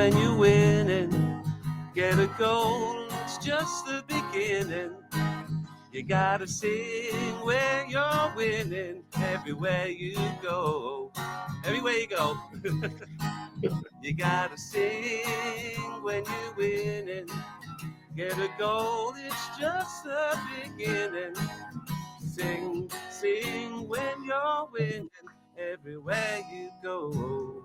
when you're winning. Get a goal, it's just the beginning. You gotta sing when you're winning. Everywhere you go. Everywhere you go. You gotta sing when you're winning. Get a goal, it's just the beginning. Sing, sing when you're winning. Everywhere you go.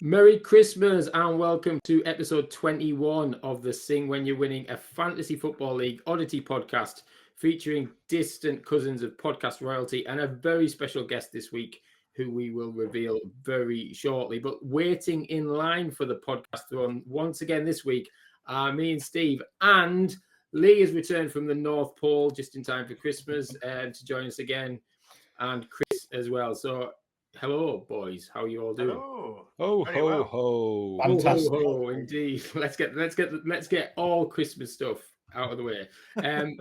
Merry Christmas and welcome to episode 21 of the Sing When You're Winning, a Fantasy Football League oddity podcast featuring distant cousins of podcast royalty and a very special guest this week who we will reveal very shortly. But waiting in line for the podcast run once again this week are me and Steve, and Lee has returned from the North Pole just in time for Christmas to join us again, and Chris as well. So hello, boys. How are you all doing? Hello. Ho Very ho well. ho! Fantastic. Oh, indeed. Let's get all Christmas stuff out of the way.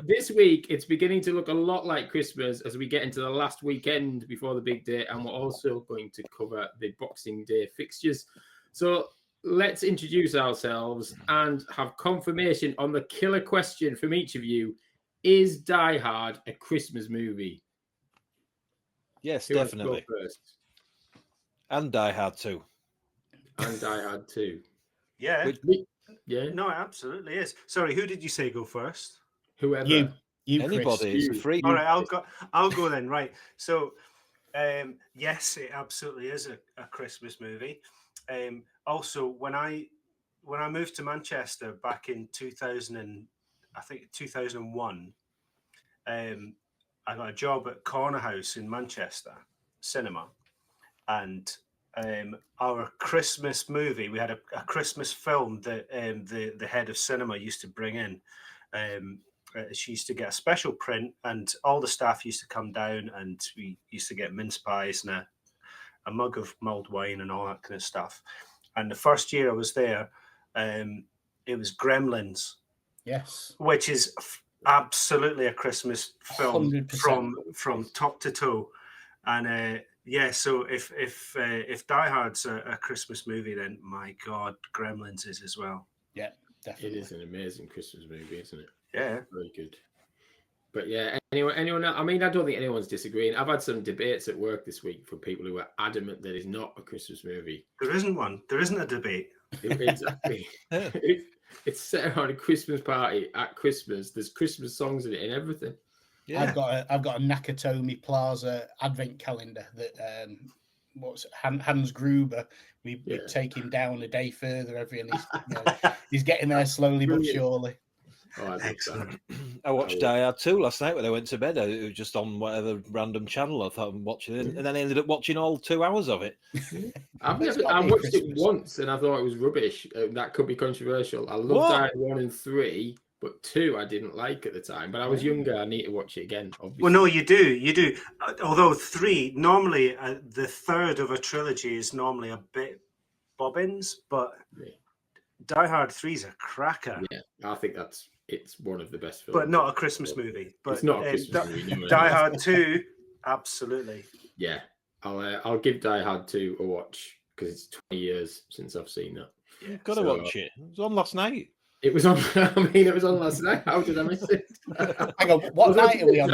This week it's beginning to look a lot like Christmas as we get into the last weekend before the big day, and we're also going to cover the Boxing Day fixtures. So let's introduce ourselves and have confirmation on the killer question from each of you: is Die Hard a Christmas movie? Yes, Who wants to go definitely. first? And Die Hard 2. And Die Hard 2. Yeah. Yeah. No, it absolutely is. Sorry, who did you say go first? Whoever. You Anybody, Chris. it's a free. All right, I'll go then. Right. So, yes, it absolutely is a Christmas movie. Also, when I moved to Manchester back in 2001, I got a job at Corner House in Manchester Cinema, and our Christmas movie, we had a Christmas film that the head of cinema used to bring in. She used to get a special print, and all the staff used to come down, and we used to get mince pies and a mug of mulled wine and all that kind of stuff. And the first year I was there, it was Gremlins. Yes. Which is absolutely a Christmas film 100%. from top to toe. And yeah, so if Die Hard's a Christmas movie, then my God, Gremlins is as well. Yeah, definitely. It is an amazing Christmas movie, isn't it? Yeah. Very good. But yeah, anyone else? I mean, I don't think anyone's disagreeing. I've had some debates at work this week from people who are adamant that it's not a Christmas movie. There isn't one. There isn't a debate. Exactly. It's set around a Christmas party at Christmas. There's Christmas songs in it and everything. Yeah. I've got a Nakatomi Plaza advent calendar that Hans Gruber. We take him down a day further and he's getting there slowly but surely. Oh, Excellent. I watched Die Hard 2 last night when I went to bed. It was just on whatever random channel I thought I'm watching it, and then I ended up watching all 2 hours of it. I watched it once and I thought it was rubbish. That could be controversial. I loved Die Hard 1 and 3, but 2 I didn't like at the time. But I was younger. I need to watch it again, obviously. Well, no, you do. Although 3, normally the third of a trilogy is normally a bit bobbins, but Die Hard 3 is a cracker. Yeah, I think it's one of the best films. But not a Christmas movie. But it's not a Christmas movie. No, Die Hard 2, absolutely. Yeah, I'll give Die Hard 2 a watch because it's 20 years since I've seen that. Yeah. You've got to watch it. It was on last night. It was on. It was on last night. How did I miss it? Hang on, what night are we on?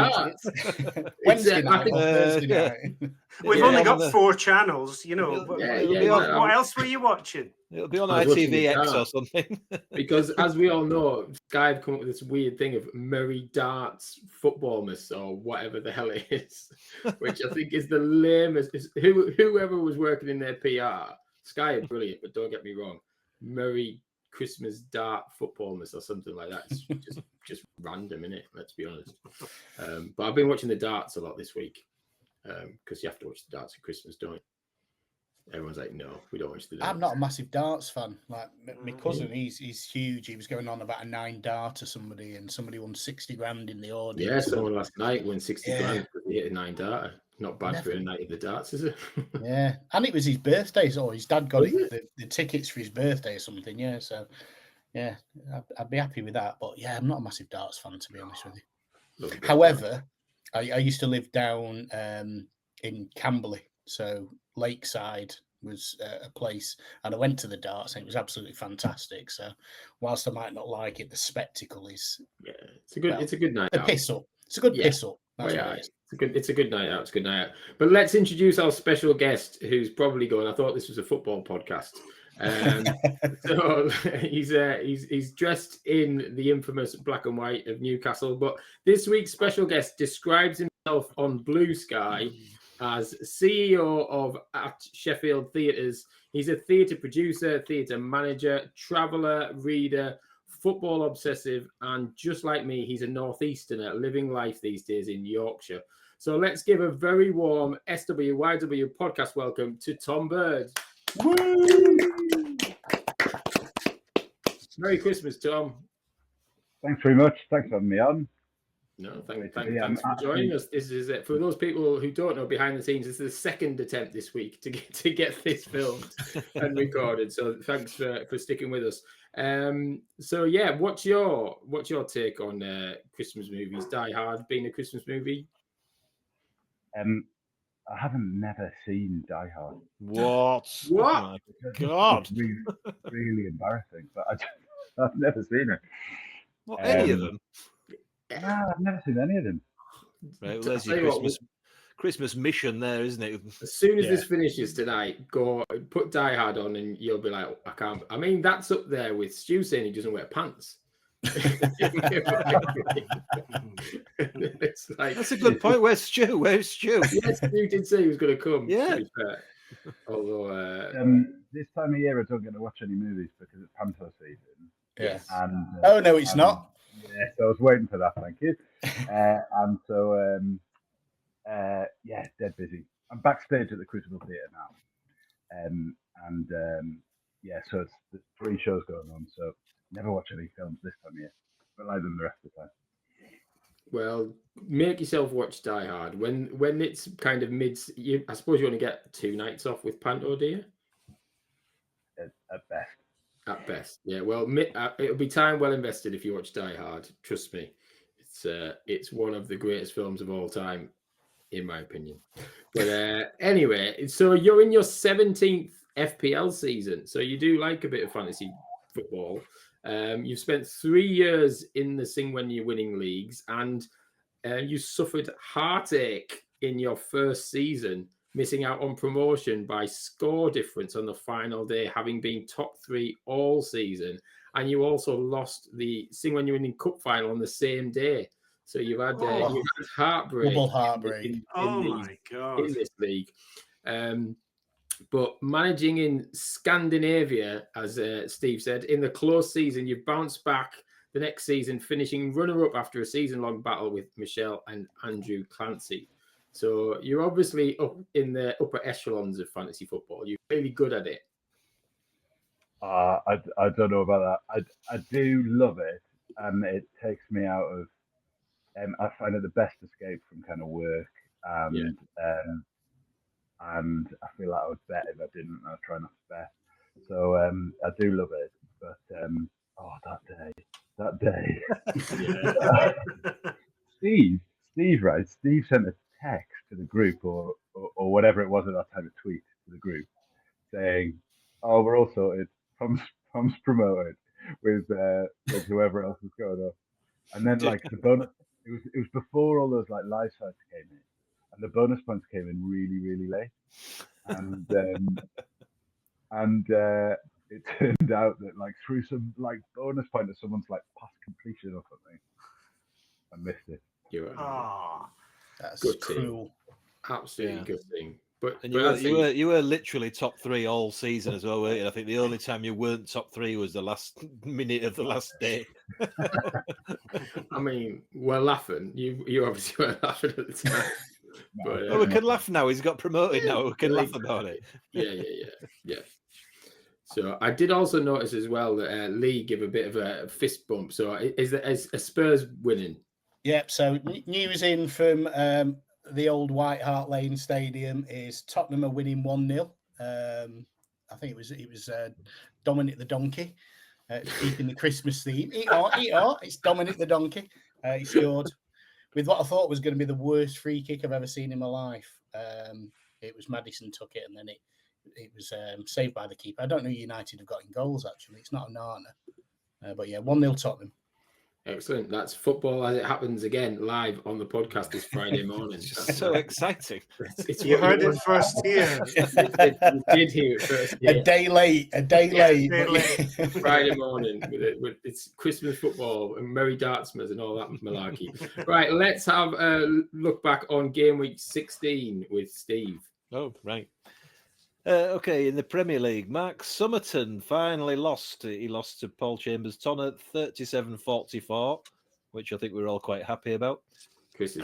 Wednesday night. Thursday night. We've only got 4 channels, What else were you watching? It'll be on I was watching ITVX or something. Because as we all know, Sky have come up with this weird thing of Murray Darts Footballmas or whatever the hell it is, which I think is the lamest. Whoever was working in their PR, Sky are brilliant, but don't get me wrong, Murray Christmas Dart Footballmas or something like that. It's just random, innit? Let's be honest. But I've been watching the darts a lot this week because you have to watch the darts at Christmas, don't you? Everyone's like, no, we don't watch the darts. I'm not a massive darts fan. Like my cousin, he's huge. He was going on about a 9 dart to somebody, and somebody won 60 grand in the audience. Yeah, someone last night won 60 grand because he hit a 9 darter. Not bad for a night of the darts, is it? Yeah, and it was his birthday, so his dad got the tickets for his birthday or something. Yeah, so yeah, I'd be happy with that. But yeah, I'm not a massive darts fan, to be honest with you. However, I used to live down in Camberley, so Lakeside was a place, and I went to the darts and it was absolutely fantastic. So whilst I might not like it, the spectacle is it's a good night a out. piss up. It's a good piss up. That's Well, what it is. It's a good night out. It's a good night out. But let's introduce our special guest, who's probably going, I thought this was a football podcast. So he's dressed in the infamous black and white of Newcastle. But this week's special guest describes himself on Blue Sky as CEO of at Sheffield Theatres. He's a theatre producer, theatre manager, traveller, reader, football obsessive, and just like me, he's a northeasterner living life these days in Yorkshire. So let's give a very warm SWYW podcast welcome to Tom Bird. Woo! Merry Christmas, Tom. Thanks very much. Thanks for having me on. No, thanks for joining us. This is it. For those people who don't know behind the scenes, this is the second attempt this week to get this filmed and recorded. So thanks for sticking with us. So yeah, what's your take on Christmas movies? Die Hard being a Christmas movie? I haven't never seen Die Hard. What? What? Oh my God. It's really embarrassing, but I've never seen it. What, any of them? No, I've never seen any of them. Right, well, there's your Christmas mission there, isn't it? As soon as this finishes tonight, go put Die Hard on and you'll be like, I can't. I mean, that's up there with Stu saying he doesn't wear pants. It's like, That's a good point. Where's Stu? Yes, Stu did say he was going to come. Yeah. To be fair. Although This time of year, I don't get to watch any movies because it's panto season. Yes. And, oh no, it's not. Yeah, so I was waiting for that. Thank you. And so, dead busy. I'm backstage at the Crucible Theatre now, so it's there's 3 shows going on. So never watch any films this time of year, but like them the rest of the time. Well, make yourself watch Die Hard when it's kind of I suppose you only get 2 nights off with panto, do you? At best. At best, yeah. Well, it'll be time well invested if you watch Die Hard. Trust me, it's one of the greatest films of all time, in my opinion. But anyway, so you're in your 17th FPL season, so you do like a bit of fantasy football. You've spent 3 years in the Sing When You're Winning leagues, and you suffered heartache in your first season, missing out on promotion by score difference on the final day, having been top 3 all season. And you also lost the Sing When You're Winning Cup final on the same day. So you've had heartbreak. Double heartbreak. My God. In this league. But managing in Scandinavia, as Steve said, in the close season, you've bounced back the next season, finishing runner-up after a season-long battle with Michelle and Andrew Clancy. So you're obviously up in the upper echelons of fantasy football. You're really good at it. I don't know about that. I do love it, and it takes me out of. I find it the best escape from kind of work, and I feel like I would bet if I didn't. I'd try not to bet. So I do love it, but that day. Steve sent a text to the group or whatever it was at that time, a tweet to the group saying, "Oh, we're all sorted. Tom's promoted with whoever else is going on." And then like the bonus, it was before all those like live sites came in, and the bonus points came in really, really late, and it turned out that like through some like bonus point that someone's like past completion or something, I missed it. You're right. That's good cruel. Absolutely good thing. But you were literally top 3 all season as well, weren't you? I think the only time you weren't top 3 was the last minute of the last day. I mean, we're laughing. You obviously weren't laughing at the time. But we can laugh now. He's got promoted now. We can laugh about it. Yeah. So I did also notice as well that Lee gave a bit of a fist bump. So is a Spurs winning? Yep. So news in from the old White Hart Lane Stadium is Tottenham are winning 1-0. I think it was Dominic the Donkey keeping the Christmas theme. It's Dominic the Donkey. He scored with what I thought was going to be the worst free kick I've ever seen in my life. It was Maddison took it, and then it was saved by the keeper. I don't know United have got in goals, actually. It's not a Nana. But yeah, 1-0 Tottenham. Excellent. That's football as it happens again live on the podcast this Friday morning. It's just so exciting. It's You what heard it want. first here. You did hear it first. A day late. Yeah, a day but late. Friday morning with it's Christmas football and merry dartsmas and all that malarkey. Right, let's have a look back on game week 16 with Steve. Oh, right. Okay, in the Premier League, Mark Summerton finally lost. He lost to Paul Chambers-Tonner 37-44, which I think we're all quite happy about. Chris,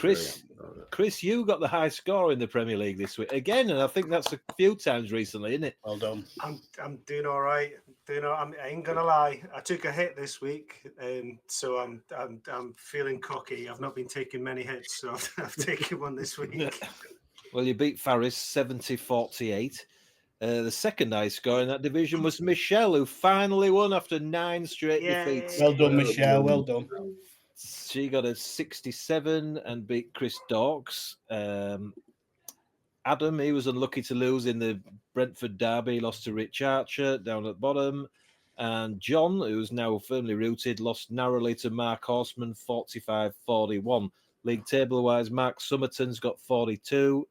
you got the high score in the Premier League this week again, and I think that's a few times recently, isn't it? Well done. I'm doing all right. I ain't gonna lie. I took a hit this week, so I'm feeling cocky. I've not been taking many hits, so I've taken one this week. Well, you beat Faris 70-48. The second high score in that division was Michelle, who finally won after 9 straight defeats. Well done, Michelle. Well done. She got a 67 and beat Chris Dorks. Adam, he was unlucky to lose in the Brentford derby. He lost to Rich Archer down at the bottom. And John, who's now firmly rooted, lost narrowly to Mark Horseman 45-41. League table-wise, Mark Summerton's got 42.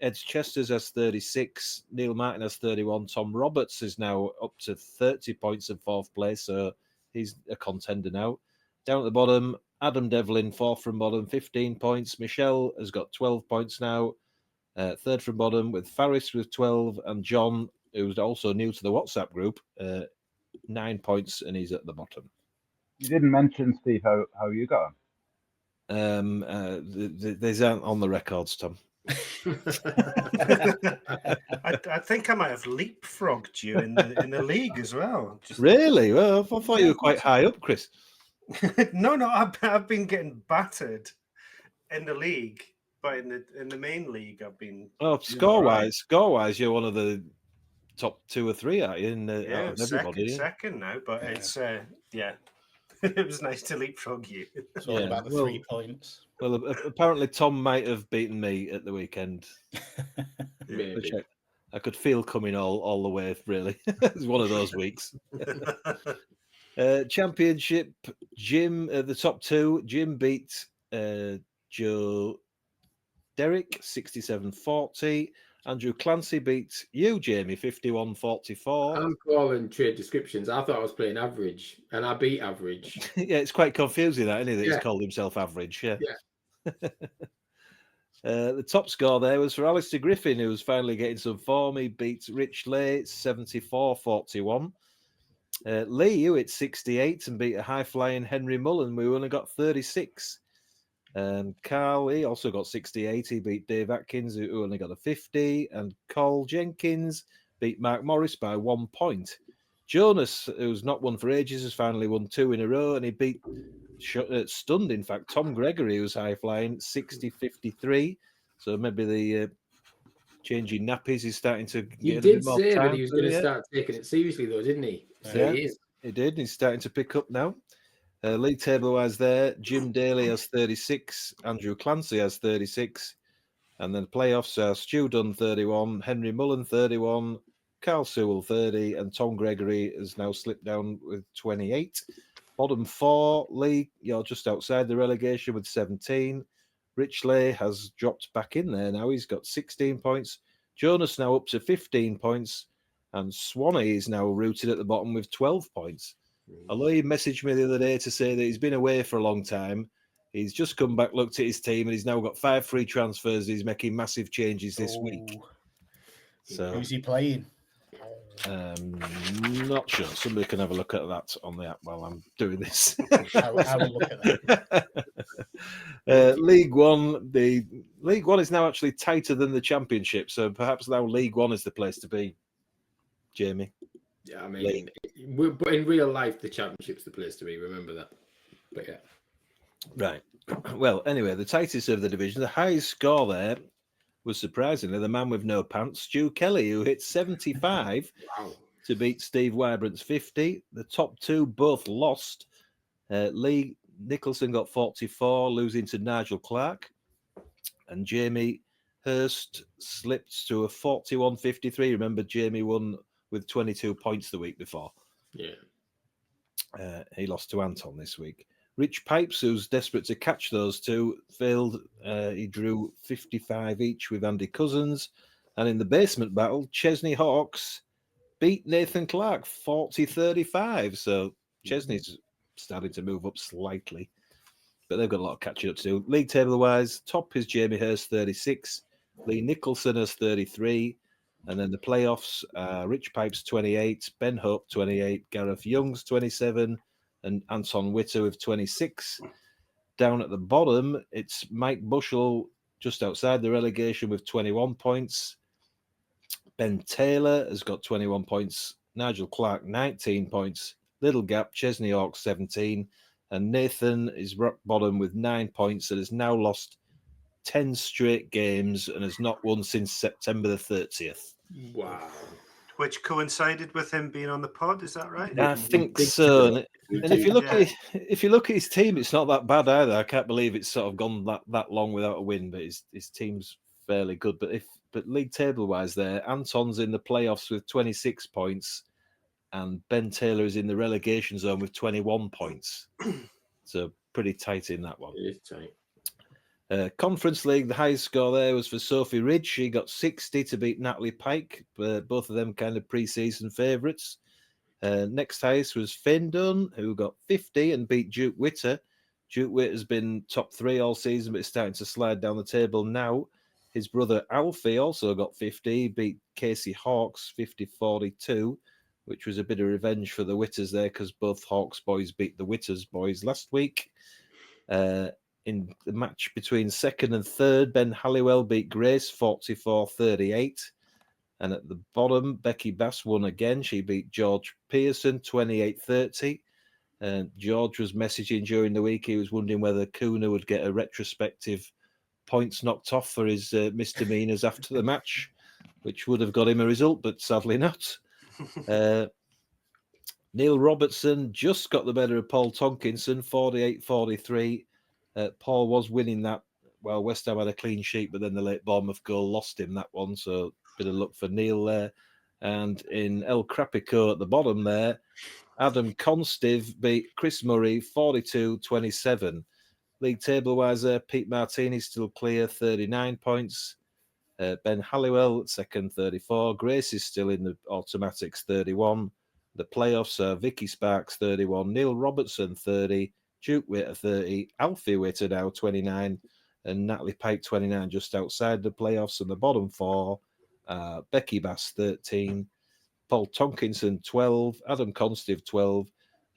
Ed Chesters has 36. Neil Martin has 31. Tom Roberts is now up to 30 points in 4th place, so he's a contender now. Down at the bottom, Adam Devlin, 4th from bottom, 15 points. Michelle has got 12 points now. 3rd from bottom with Faris with 12. And John, who's also new to the WhatsApp group, 9 points, and he's at the bottom. You didn't mention, Steve, how you got on. These aren't on the records, Tom. I think I might have leapfrogged you in the league as well. Really? Well, I thought you were quite high up, Chris. No, I've been getting battered in the league, but in the main league, I've been. Oh, score wise, you're one of the top 2 or 3, aren't you? Second now, but it's it was nice to leapfrog you. It's all about the 3 points. Well, apparently Tom might have beaten me at the weekend. Maybe. I could feel coming all the way, really. It's one of those weeks. Championship, Jim, the top 2. Jim beat Joe Derrick, 67-40. Andrew Clancy beat you, Jamie, 51-44. I'm calling trade descriptions. I thought I was playing average, and I beat average. Yeah, it's quite confusing, that, isn't it? That he's called himself average. Yeah. The top score there was for Alistair Griffin, who was finally getting some form. He beat Rich Lay 74-41. Lee, you hit 68 and beat a high-flying Henry Mullen. We only got 36. Carl, he also got 68. He beat Dave Atkins, who only got a 50. And Cole Jenkins beat Mark Morris by 1 point. Jonas, who's not won for ages, has finally won 2 in a row, and he beat, stunned, in fact, Tom Gregory, who's high-flying, 60-53. So maybe the changing nappies is starting to get He a did bit more say time that he was going to start taking it seriously, though, didn't he? So Yeah. he is. He did. He's starting to pick up now. League table-wise there, Jim Daly has 36, Andrew Clancy has 36, and then playoffs are Stu Dunn 31, Henry Mullen 31, Carl Sewell 30, and Tom Gregory has now slipped down with 28. Bottom 4, Lee, you're just outside the relegation with 17. Rich Lay has dropped back in there now. He's got 16 points. Jonas now up to 15 points, and Swanee is now rooted at the bottom with 12 points. Although he messaged me the other day to say that he's been away for a long time, he's just come back, looked at his team, and he's now got 5 free transfers. He's making massive changes this week. So who's he playing? Not sure. Somebody can have a look at that on the app while I'm doing this. I will look at that. League One. The League One is now actually tighter than the Championship, so perhaps now League One is the place to be. Jamie. Yeah, I mean, but in real life, the Championship's the place to be. Remember that. But yeah. Right. Well, anyway, the tightest of the division, the highest score there was surprisingly the man with no pants, Stu Kelly, who hit 75 to beat Steve Wybrant's 50. The top 2 both lost. Lee Nicholson got 44, losing to Nigel Clark. And Jamie Hurst slipped to a 41-53. Remember, Jamie won with 22 points the week before. Yeah. He lost to Anton this week. Rich Pipes, who's desperate to catch those two, failed. He drew 55 each with Andy Cousins. And in the basement battle, Chesney Hawks beat Nathan Clark 40-35. So Chesney's starting to move up slightly, but they've got a lot of catching up to do. League table wise, top is Jamie Hurst 36, Lee Nicholson has 33, and then the playoffs Rich Pipes 28, Ben Hope 28, Gareth Youngs 27, and Anton Witter with 26. Down at the bottom, it's Mike Bushell just outside the relegation with 21 points. Ben Taylor has got 21 points. Nigel Clark, 19 points. Little gap, Chesney Hawks, 17. And Nathan is rock bottom with 9 points and has now lost 10 straight games and has not won since September the 30th. Wow. Which coincided with him being on the pod, is that right? I think so. And if you look at his team, it's not that bad either. I can't believe it's sort of gone that long without a win, but his team's fairly good. But league table wise, there, Anton's in the playoffs with 26 points, and Ben Taylor is in the relegation zone with 21 points. So pretty tight in that one. It is tight. Conference League, the highest score there was for Sophie Ridge. She got 60 to beat Natalie Pike. Both of them kind of pre-season favourites. Next highest was Finn Dunn, who got 50 and beat Duke Witter. Duke Witter's been top 3 all season, but is starting to slide down the table now. His brother Alfie also got 50, beat Casey Hawks 50-42, which was a bit of revenge for the Witters there because both Hawks boys beat the Witters boys last week. In the match between second and third, Ben Halliwell beat Grace 44-38. And at the bottom, Becky Bass won again. She beat George Pearson 28-30. And George was messaging during the week. He was wondering whether Kuna would get a retrospective points knocked off for his misdemeanors after the match, which would have got him a result, but sadly not. Neil Robertson just got the better of Paul Tonkinson, 48-43. Paul was winning that. Well, West Ham had a clean sheet, but then the late Bournemouth goal lost him that one. So bit of luck for Neil there. And in El Crapico at the bottom there, Adam Constive beat Chris Murray 42-27. League table-wise there, Pete Martini still clear, 39 points. Ben Halliwell, second, 34. Grace is still in the automatics, 31. The playoffs are Vicky Sparks, 31. Neil Robertson, 30. Duke Witter, 30. Alfie Witter now, 29. And Natalie Pike, 29, just outside the playoffs. And the bottom 4, Becky Bass, 13. Paul Tonkinson, 12. Adam Constive, 12.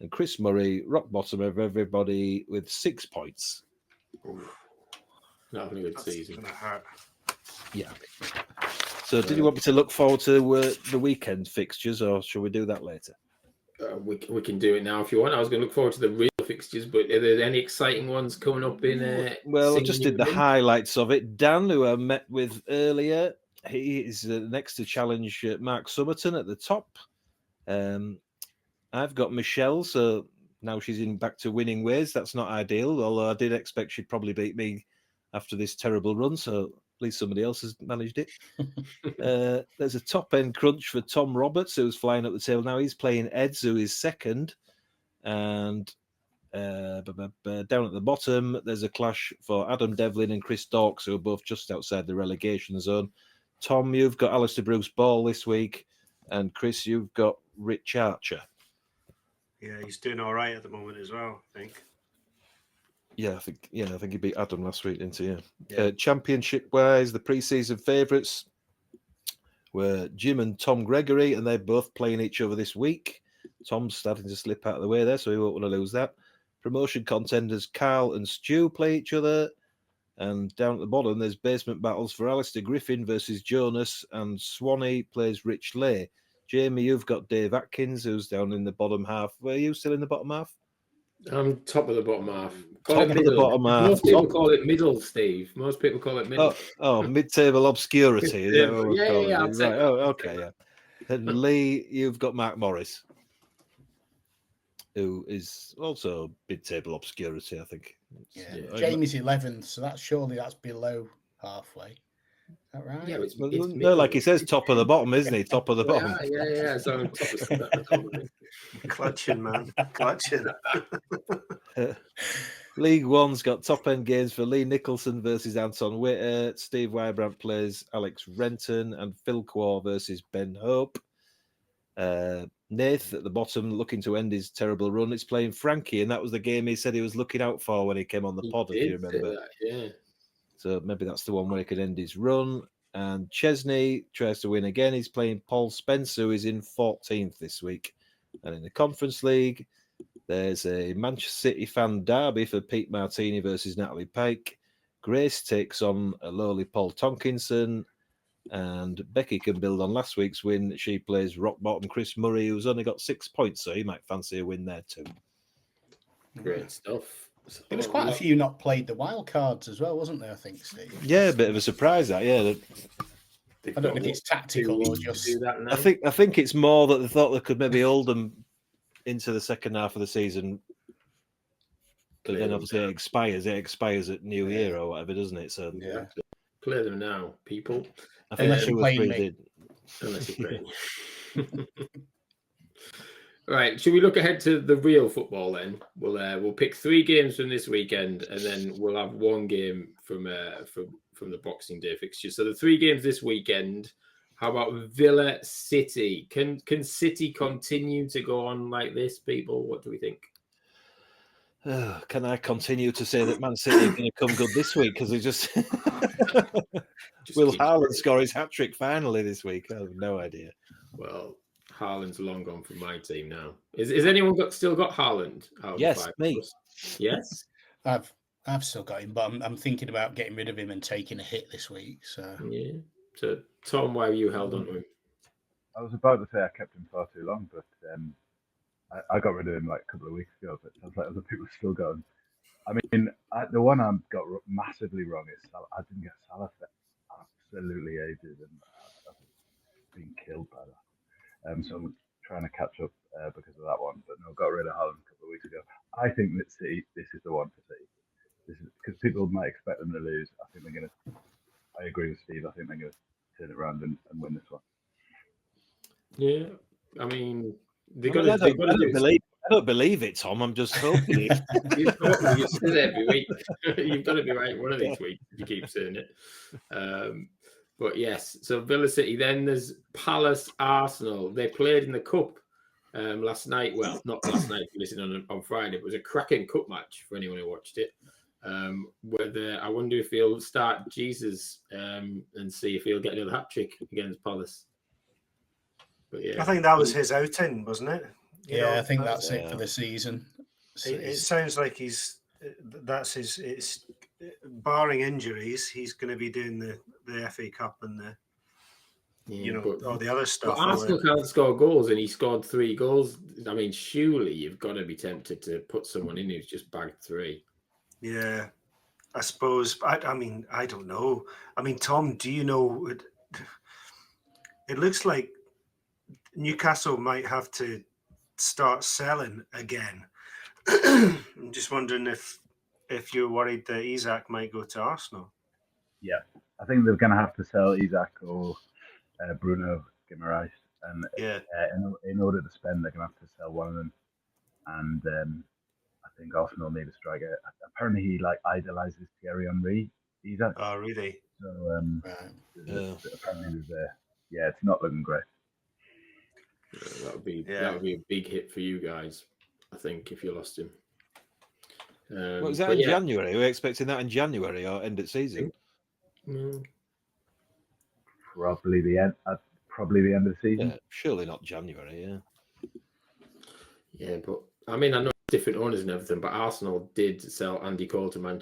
And Chris Murray, rock bottom of everybody with 6 points. Not having a good season. Gonna hurt. Yeah. So did you want me to look forward to the weekend fixtures, or shall we do that later? We can do it now if you want. I was going to look forward to the real fixtures, but are there any exciting ones coming up in? Well, I just did the highlights of it. Dan, who I met with earlier, he is next to challenge Mark Summerton at the top. I've got Michelle, so now she's back to winning ways. That's not ideal, although I did expect she'd probably beat me after this terrible run, so at least somebody else has managed it. There's a top-end crunch for Tom Roberts, who's flying up the table now. He's playing Eds, who is second. And down at the bottom, there's a clash for Adam Devlin and Chris Dawkes, who are both just outside the relegation zone. Tom, you've got Alistair Bruce Ball this week. And Chris, you've got Rich Archer. Yeah, he's doing all right at the moment as well, I think. I think he beat Adam last week, didn't he? Yeah. Championship-wise, the pre-season favourites were Jim and Tom Gregory, and they're both playing each other this week. Tom's starting to slip out of the way there, so he won't want to lose that. Promotion contenders Carl and Stu play each other. And down at the bottom, there's basement battles for Alistair Griffin versus Jonas, and Swanee plays Rich Lay. Jamie, you've got Dave Atkins, who's down in the bottom half. Were you still in the bottom half? I'm top of the bottom half. Top of the bottom half. Most people call it middle, Steve. Most people call it middle. Oh, mid-table obscurity. Yeah. Right. Oh, okay, yeah. And Lee, you've got Mark Morris, who is also mid-table obscurity, I think. Yeah. Yeah. Jamie's 11th, so that's below halfway. Is that right? Yeah, it's No, middle. like he says, top of the bottom, isn't he? Top of the bottom. Yeah. So on top of at the top of it. Clutching, man. Clutching. League One's got top-end games for Lee Nicholson versus Anton Witter. Steve Wybrandt plays Alex Renton, and Phil Quar versus Ben Hope. Nath at the bottom, looking to end his terrible run. It's playing Frankie, and that was the game he said he was looking out for when he came on the pod, if you remember. Yeah. So maybe that's the one where he could end his run. And Chesney tries to win again. He's playing Paul Spencer, who is in 14th this week. And in the Conference League, there's a Manchester City fan derby for Pete Martini versus Natalie Pike. Grace takes on a lowly Paul Tonkinson. And Becky can build on last week's win. She plays rock bottom Chris Murray, who's only got 6 points, so he might fancy a win there too. Great stuff. There was quite a few not played the wild cards as well, wasn't there? I think, Steve. Yeah, a bit of a surprise that. Yeah, I don't know if it's tactical or just. Do that now. I think it's more that they thought they could maybe hold them into the second half of the season. But then obviously it expires at New Year or whatever, doesn't it? So Yeah. Play them now, people. I think Unless two you're or three playing me. did. Unless you're playing. Right, should we look ahead to the real football then? We'll pick 3 games from this weekend, and then we'll have 1 game from the Boxing Day fixture. So the 3 games this weekend. How about Villa City? Can City continue to go on like this, people? What do we think? Can I continue to say that Man City are going to come good this week? Because they just will Haaland score his hat trick finally this week? I have no idea. Well, Haaland's long gone from my team now. Is anyone still got Haaland? Yes, me. Yes, I've still got him, but I'm thinking about getting rid of him and taking a hit this week. So yeah. So Tom, why have you held on to him? I was about to say I kept him far too long, but I got rid of him like a couple of weeks ago. But it sounds like other people still got him. I mean, the one I got massively wrong is I didn't get Salah for absolutely ages, and I've been killed by that. So I'm trying to catch up because of that one. But no, got rid of Haaland a couple of weeks ago. I think that City, this is the one for City. This is because people might expect them to lose. I think they're going to. I agree with Steve. I think they're going to turn it around and win this one. Yeah, I mean, I don't believe it, Tom. I'm just hoping. You say it every week. You've got to be right one of these weeks if you keep saying it. But yes, so Villa City. Then there's Palace Arsenal. They played in the cup last night. Well, not last night. If you listen on Friday, it was a cracking cup match for anyone who watched it. Whether I wonder if he'll start Jesus and see if he'll get another hat trick against Palace. But yeah, I think that was his outing, wasn't it? I think that's it for the season. It sounds like that's his barring injuries, he's going to be doing the FA Cup and all the other stuff. But Arsenal can't score goals, and he scored 3 goals. I mean, surely you've got to be tempted to put someone in who's just bagged 3. Yeah, I suppose. I mean, I don't know. I mean, Tom, do you know? It looks like Newcastle might have to start selling again. I'm just wondering if you're worried that Isak might go to Arsenal. Yeah, I think they're going to have to sell Isak or Bruno Guimaraes, and in order to spend, they're going to have to sell one of them. And I think Arsenal need a striker. Apparently, he idolizes Thierry Henry. Isak. Oh, really? So apparently, it's not looking great. That would be a big hit for you guys, I think, if you lost him. Was that in January? Were we expecting that in January or end of season? Probably the end. Probably the end of the season. Yeah, surely not January. Yeah. Yeah, but I mean, I know different owners and everything, but Arsenal did sell Andy Cole to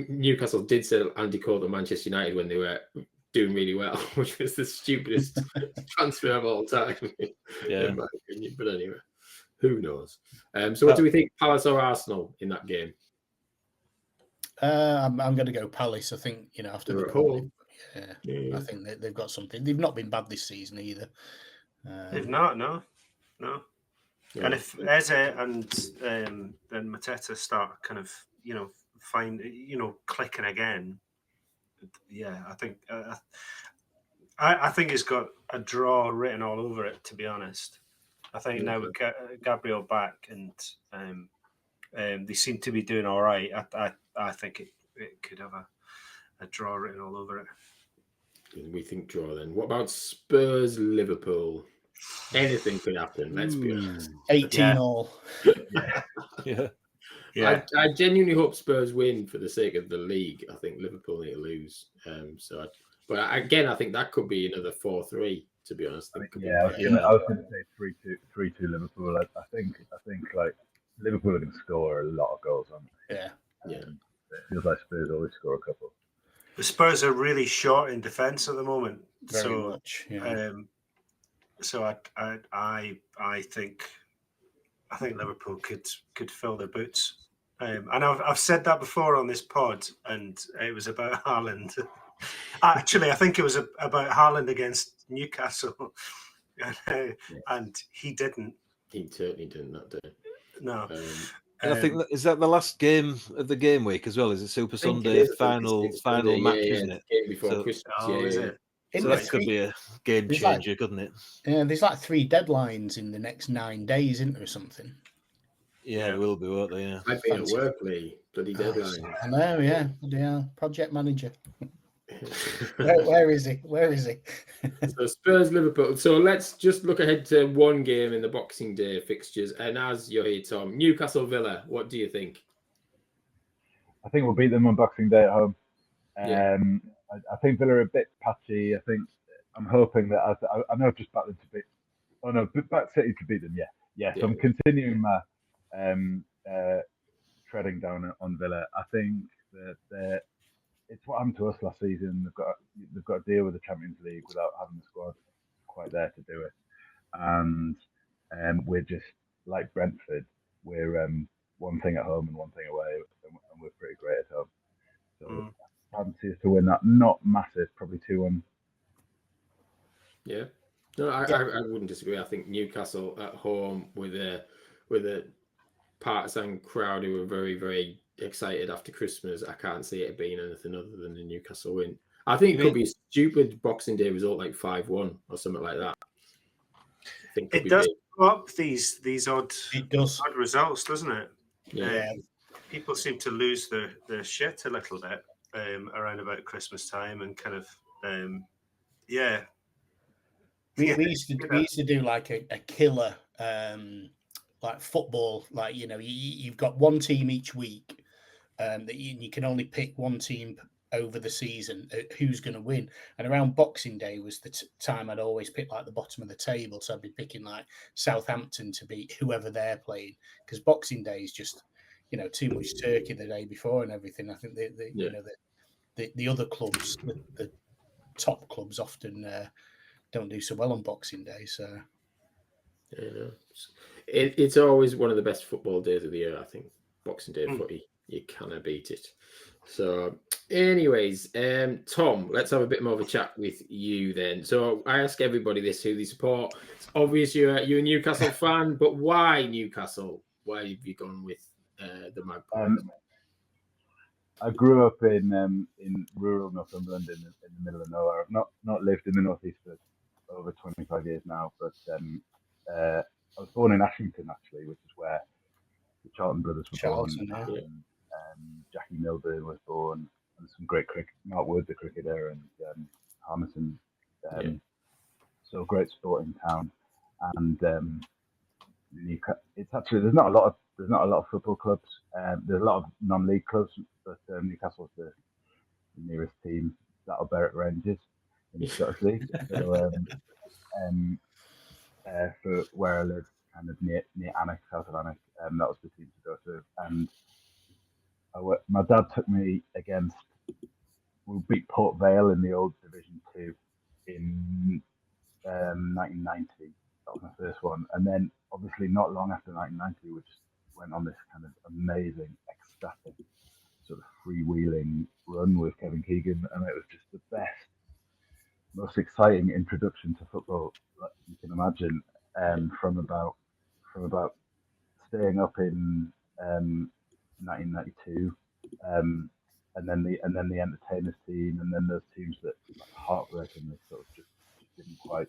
Newcastle did sell Andy Cole to Manchester United when they were doing really well, which was the stupidest transfer of all time, in my opinion. But anyway, who knows? So what do we think, Palace or Arsenal in that game? I'm going to go Palace. I think, after the call. I think they've got something. They've not been bad this season either. They've not, no. And if Eze and Mateta start kind of, clicking again, I think I think it's got a draw written all over it. To be honest, I think now with Gabriel back and they seem to be doing all right. I think it could have a draw written all over it. We think draw then. What about Spurs Liverpool? Anything could happen. Let's be honest. 18-all. Yeah. I genuinely hope Spurs win for the sake of the league. I think Liverpool need to lose. But again, I think that could be another 4-3. To be honest, I was going to say 3-2 Liverpool. I think like Liverpool are going to score a lot of goals on. Yeah. It feels like Spurs always score a couple. The Spurs are really short in defence at the moment. Very much. Yeah. So I think Liverpool could fill their boots. And I've said that before on this pod, and it was about Haaland. Actually, I think it was about Haaland against Newcastle, and he didn't. He certainly didn't that day. No. And I think is that the last game of the game week as well? Is it Super Sunday final match, isn't it? Game before Christmas. Is it? So that could be a game changer, couldn't it? Yeah, there's like 3 deadlines in the next 9 days, isn't there, or something? Yeah, it will be, won't they? Yeah. I've been at work, Lee. Bloody deadline. I know, yeah. Project manager. Where is he? So Spurs Liverpool. So let's just look ahead to one game in the Boxing Day fixtures. And as you're here, Tom, Newcastle Villa. What do you think? I think we'll beat them on Boxing Day at home. I think Villa are a bit patchy. I'm hoping that I know I've just backed them to beat. Oh no, back City to beat them. Yeah. So I'm continuing my treading down on Villa. I think that it's what happened to us last season. They've got to deal with the Champions League without having the squad quite there to do it. And we're just like Brentford. We're one thing at home and one thing away, and we're pretty great at home. So fancy us to win that. Not massive, probably 2-1. Yeah. No, I wouldn't disagree. I think Newcastle at home with a partisan crowd who are very, very excited after Christmas. I can't see it being anything other than a Newcastle win. I think it could be a stupid Boxing Day result like 5-1 or something like that. I think it does go up these odd results, doesn't it? Yeah. People seem to lose their shit a little bit around about Christmas time and kind of We used to do like a killer like football, like you've got one team each week that you can only pick one team over the season who's going to win. And around Boxing Day was the time I'd always pick like the bottom of the table, so I'd be picking like Southampton to beat whoever they're playing, because Boxing Day is just too much turkey the day before and everything. I think the other clubs, the top clubs often don't do so well on Boxing Day. So it's always one of the best football days of the year. I think Boxing Day footy, you cannot beat it. So anyways, Tom, let's have a bit more of a chat with you then. So I ask everybody this, who they support. It's obvious you're a Newcastle fan, but why Newcastle? Why have you gone with the Magpies? I grew up in rural Northumberland in the middle of nowhere. I've not lived in the northeast for over 25 years now, but I was born in Ashington actually, which is where the Charlton brothers were born. Jackie Milburn was born, and some great cricket. Mark Wood, the cricketer, and Harmison. So great sporting town, and it's actually there's not a lot of football clubs. There's a lot of non-league clubs, but Newcastle's the nearest team. That'll Berwick Rangers in the Scottish League. So, for where I live, kind of near Alnwick, south of Alnwick, that was the team to go to. And my dad took me against. We beat Port Vale in the old Division 2 in 1990. That was my first one, and then obviously not long after 1990, we just went on this kind of amazing, ecstatic, sort of freewheeling run with Kevin Keegan, and it was just the best, most exciting introduction to football that you can imagine. From about from about staying up in 1992, and then the entertainers team, and then those teams that like heartbreakingly sort of just didn't quite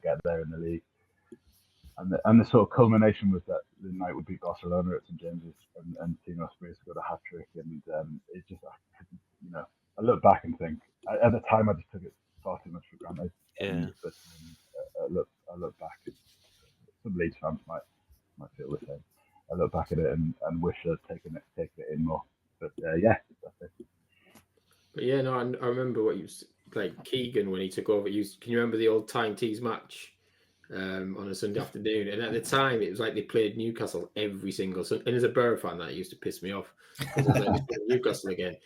get there in the league. And the sort of culmination was that the night we beat Barcelona at St James's, and Timo Asprilla scored a hat trick, and it just, I look back and think at the time I just took it far too much for granted. Yeah. But I look back. Some Leeds fans might feel the same. I look back at it and wish I'd taken it in more. But yeah, that's it. But yeah, no, I remember what you like Keegan when he took over. Can you remember the old Tyne Tees match on a Sunday afternoon? And at the time, it was like they played Newcastle every single Sunday. And as a Borough fan, that used to piss me off because it was like Newcastle again.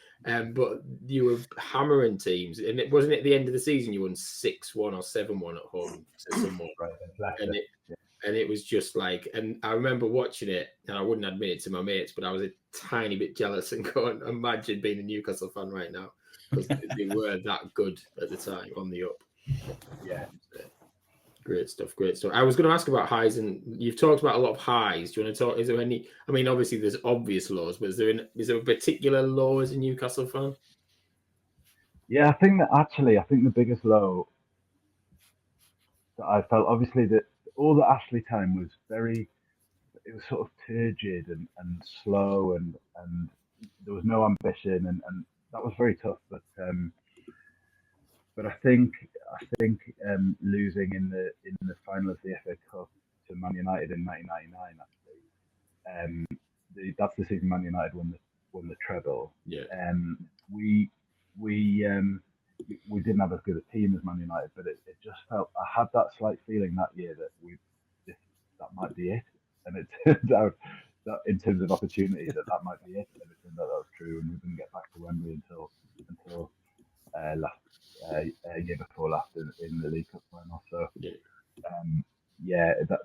But you were hammering teams, and it wasn't at the end of the season you won 6-1 or 7-1 at home to someone, Right, and it was just like, and I remember watching it, and I wouldn't admit it to my mates, but I was a tiny bit jealous and going, imagine being a Newcastle fan right now, because they were that good at the time on the up. Yeah. Great stuff. I was going to ask about highs, and you've talked about a lot of highs. Do you want to talk? Is there any? I mean, obviously there's obvious lows, but is there a particular low as a Newcastle fan? Yeah, I think the biggest low that I felt, obviously, that all the Ashley time was it was sort of turgid and slow, and there was no ambition, and that was very tough. But I think losing in the final of the FA Cup to Man United in 1999, actually, that's the season Man United won the treble. Yeah. We didn't have as good a team as Man United, but it just felt, I had that slight feeling that year that that might be it, and it turned out that in terms of opportunity that might be it, and it turned out that was true, and we didn't get back to Wembley until year before last in the League Cup final. So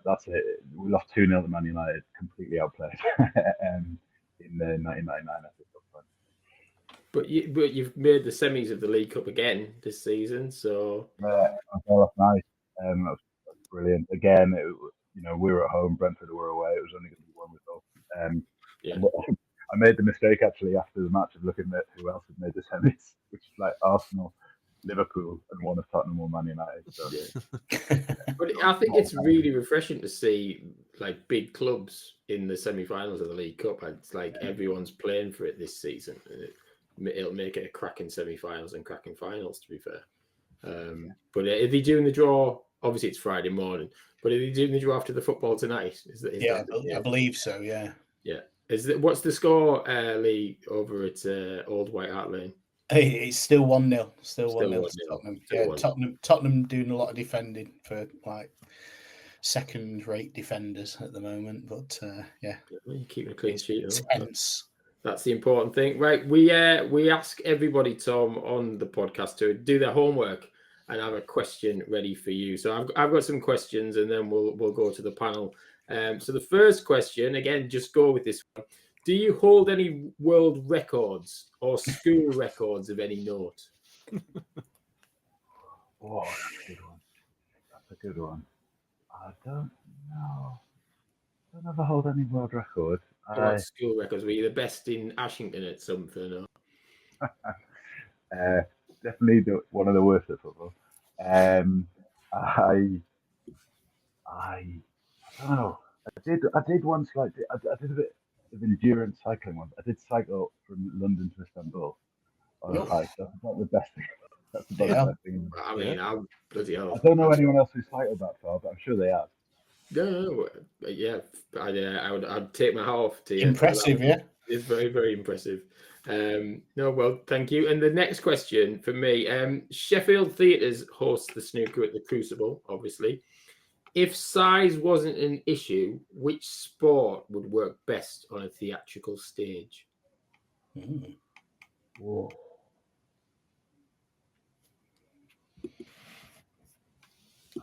that's it. We lost 2-0 to Man United, completely outplayed in the 1999 FA Cup final. But you've made the semis of the League Cup again this season, so last night, that was brilliant. Again, we were at home, Brentford were away. It was only going to be one result. I made the mistake actually after the match of looking at who else had made the semis, which is like Arsenal, Liverpool, and one of Tottenham or Man United. So. But I think it's really refreshing to see like big clubs in the semi-finals of the League Cup. It's like everyone's playing for it this season. It'll make it a cracking semi-finals and cracking finals, to be fair. But are they doing the draw? Obviously, it's Friday morning. But are they doing the draw after the football tonight? I believe so. Yeah. Yeah. What's the score, Lee, over at Old White Hart Lane? It's still 1-0. Still 1-0 to Tottenham. Still Yeah, 1-0. Tottenham doing a lot of defending for like second-rate defenders at the moment. But yeah, you're keeping a clean sheet. Tense. That's the important thing, right? We ask everybody, Tom, on the podcast to do their homework and have a question ready for you. So I've got some questions, and then we'll go to the panel. So the first question, again, just go with this one. Do you hold any world records or school records of any note? Oh, that's a good one. I don't know. I don't ever hold any world records. School records? Were you the best in Ashington at something? Or? Definitely one of the worst at football. I don't know. I did once I did a bit of endurance cycling once. I did cycle from London to Istanbul on a hike. That's about the best thing. That's about the best thing. I mean, I'm bloody hell. I don't know anyone else who cycled that far, but I'm sure they have. No, yeah, I'd take my hat off to you. Impressive, yeah. It's very, very impressive. No, well, thank you. And the next question for me, Sheffield Theatres hosts the snooker at the Crucible, obviously. If size wasn't an issue, which sport would work best on a theatrical stage? Whoa. I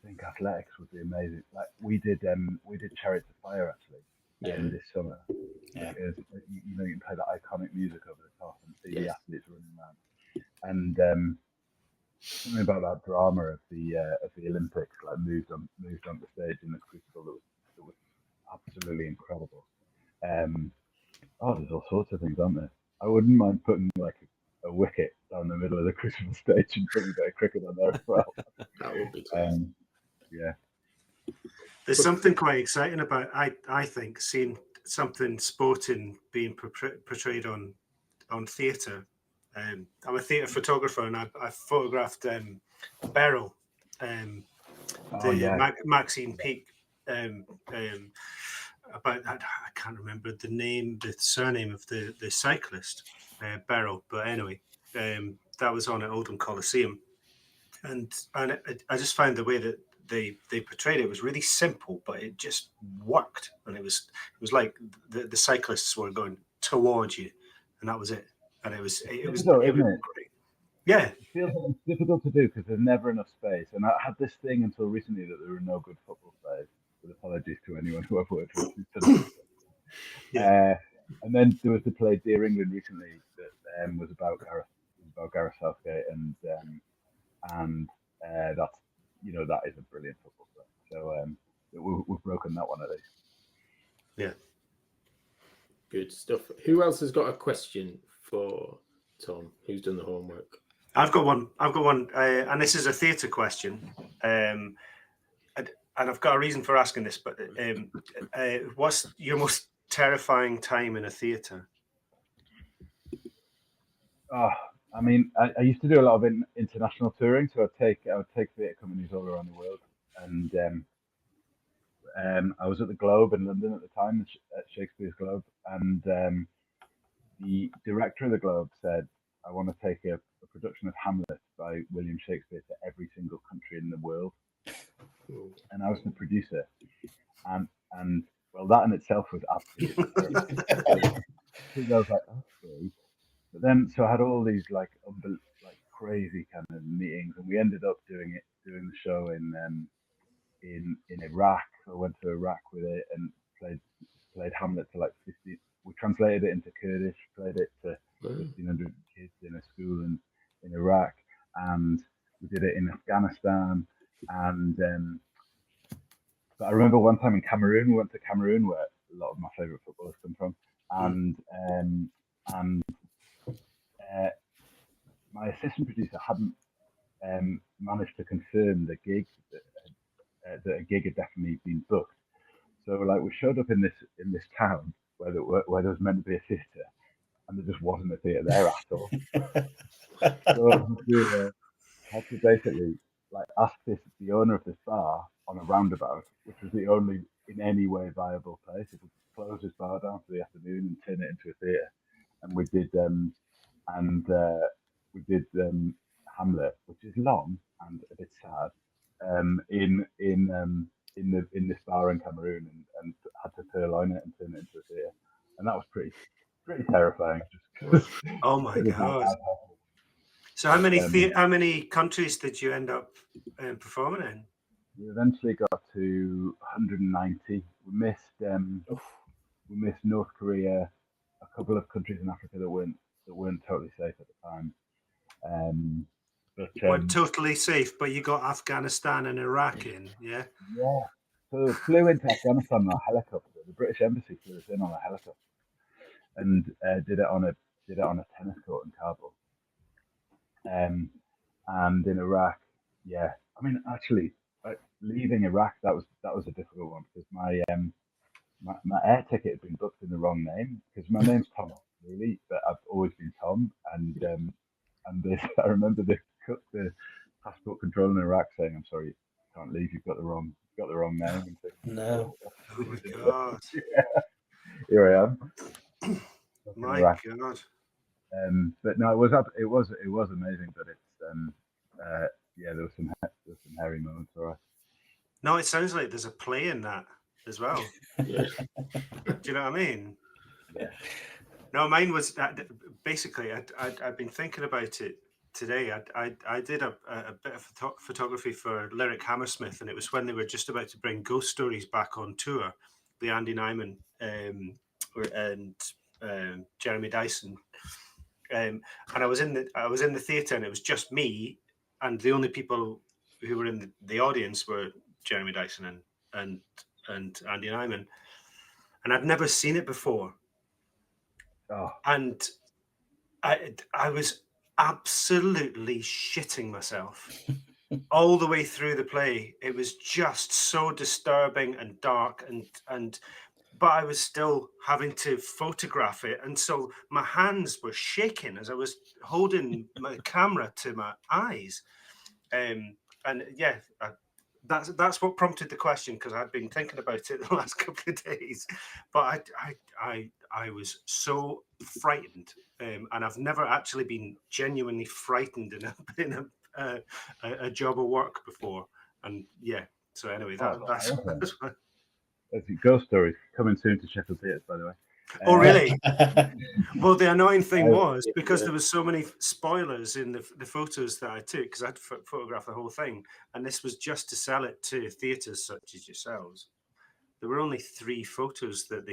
think athletics would be amazing. Like we did Chariots of Fire actually this summer. Yeah. You can play that iconic music over the top and see the athletes running around. And something about that drama of the Olympics, like moved on the stage in the Crucible that was absolutely incredible. There's all sorts of things, aren't there? I wouldn't mind putting like a wicket down the middle of the Crucible stage and putting a bit of cricket on there as well. That would be class. Yeah. There's something quite exciting about, I think, seeing something sporting being portrayed on theatre. I'm a theatre photographer, and I photographed Beryl, Maxine Peake. About I can't remember the surname of the cyclist, Beryl. But anyway, that was on at Oldham Coliseum, and I just found the way that they portrayed it was really simple, but it just worked, and it was like the cyclists were going towards you, and that was it, and it was great. Yeah, it feels like it's difficult to do because there's never enough space, and I had this thing until recently that there were no good football players. With apologies to anyone who I've worked with. And then there was the play Dear England recently that was about Gareth Southgate, and that's that is a brilliant football play. So we've broken that one at least. Yeah, good stuff. Who else has got a question for Tom? Who's done the homework? I've got one, and this is a theatre question. And I've got a reason for asking this, but what's your most terrifying time in a theatre? I mean, I used to do a lot of international touring, so I would take theatre companies all around the world, and I was at the Globe in London at the time, at Shakespeare's Globe, and the director of the Globe said, "I want to take a production of Hamlet by William Shakespeare to every single country in the world." And I was the producer, and well, that in itself was absolutely I was like, okay. But then, so I had all these like crazy kind of meetings, and we ended up doing the show in Iraq. So I went to Iraq with it and played Hamlet to like 50. We translated it into Kurdish, played it to 1,500 kids in a school in Iraq, and we did it in Afghanistan. And but I remember one time in Cameroon, we went to Cameroon, where a lot of my favourite footballers come from, and my assistant producer hadn't managed to confirm the gig that a gig had definitely been booked. So like we showed up in this town where there was meant to be a theatre, and there just wasn't a theatre there at all. So we had to basically like ask the owner of this bar on a roundabout, which was the only in any way viable place, if we could close this bar down for the afternoon and turn it into a theatre. And we did Hamlet, which is long and a bit sad, in this bar in Cameroon, and had to purloin it and turn it into a theatre. And that was pretty terrifying. Oh my god! So how many countries did you end up performing in? We eventually got to 190. We missed North Korea, a couple of countries in Africa that weren't totally safe at the time. Weren't totally safe, but you got Afghanistan and Iraq in, yeah. Yeah. So we flew into Afghanistan on a helicopter. The British Embassy flew us in on a helicopter, and did it on a tennis court in Kabul. And in Iraq, yeah. I mean, actually, leaving Iraq, that was a difficult one, because my air ticket had been booked in the wrong name, because my name's Tom, really, but I've always been Tom, and I remember the passport control in Iraq saying, "I'm sorry, you can't leave. You've got the wrong name." And things. No. Oh my god. Yeah. Here I am. My god. But no, it was amazing. But it's there was some hairy moments. All right. No, it sounds like there's a play in that as well. Yeah. Do you know what I mean? Yeah. No, mine was basically. I'd been thinking about it today. I did a bit of photography for Lyric Hammersmith, and it was when they were just about to bring Ghost Stories back on tour. The Andy Nyman and Jeremy Dyson, and I was in the theatre, and it was just me and the only people who were in the audience were Jeremy Dyson and Andy Nyman, and I'd never seen it before, and I was absolutely shitting myself all the way through the play. It was just so disturbing and dark, but I was still having to photograph it, and so my hands were shaking as I was holding my camera to my eyes. And yeah, that's what prompted the question, because I'd been thinking about it the last couple of days. But I was so frightened, and I've never actually been genuinely frightened in a job or work before. And yeah, so anyway, that's Ghost Stories coming soon to Sheffield Theatres, by the way. Oh, really? Well, the annoying thing was, because there was so many spoilers in the photos that I took, because I'd photographed the whole thing, and this was just to sell it to theatres such as yourselves. There were only 3 photos that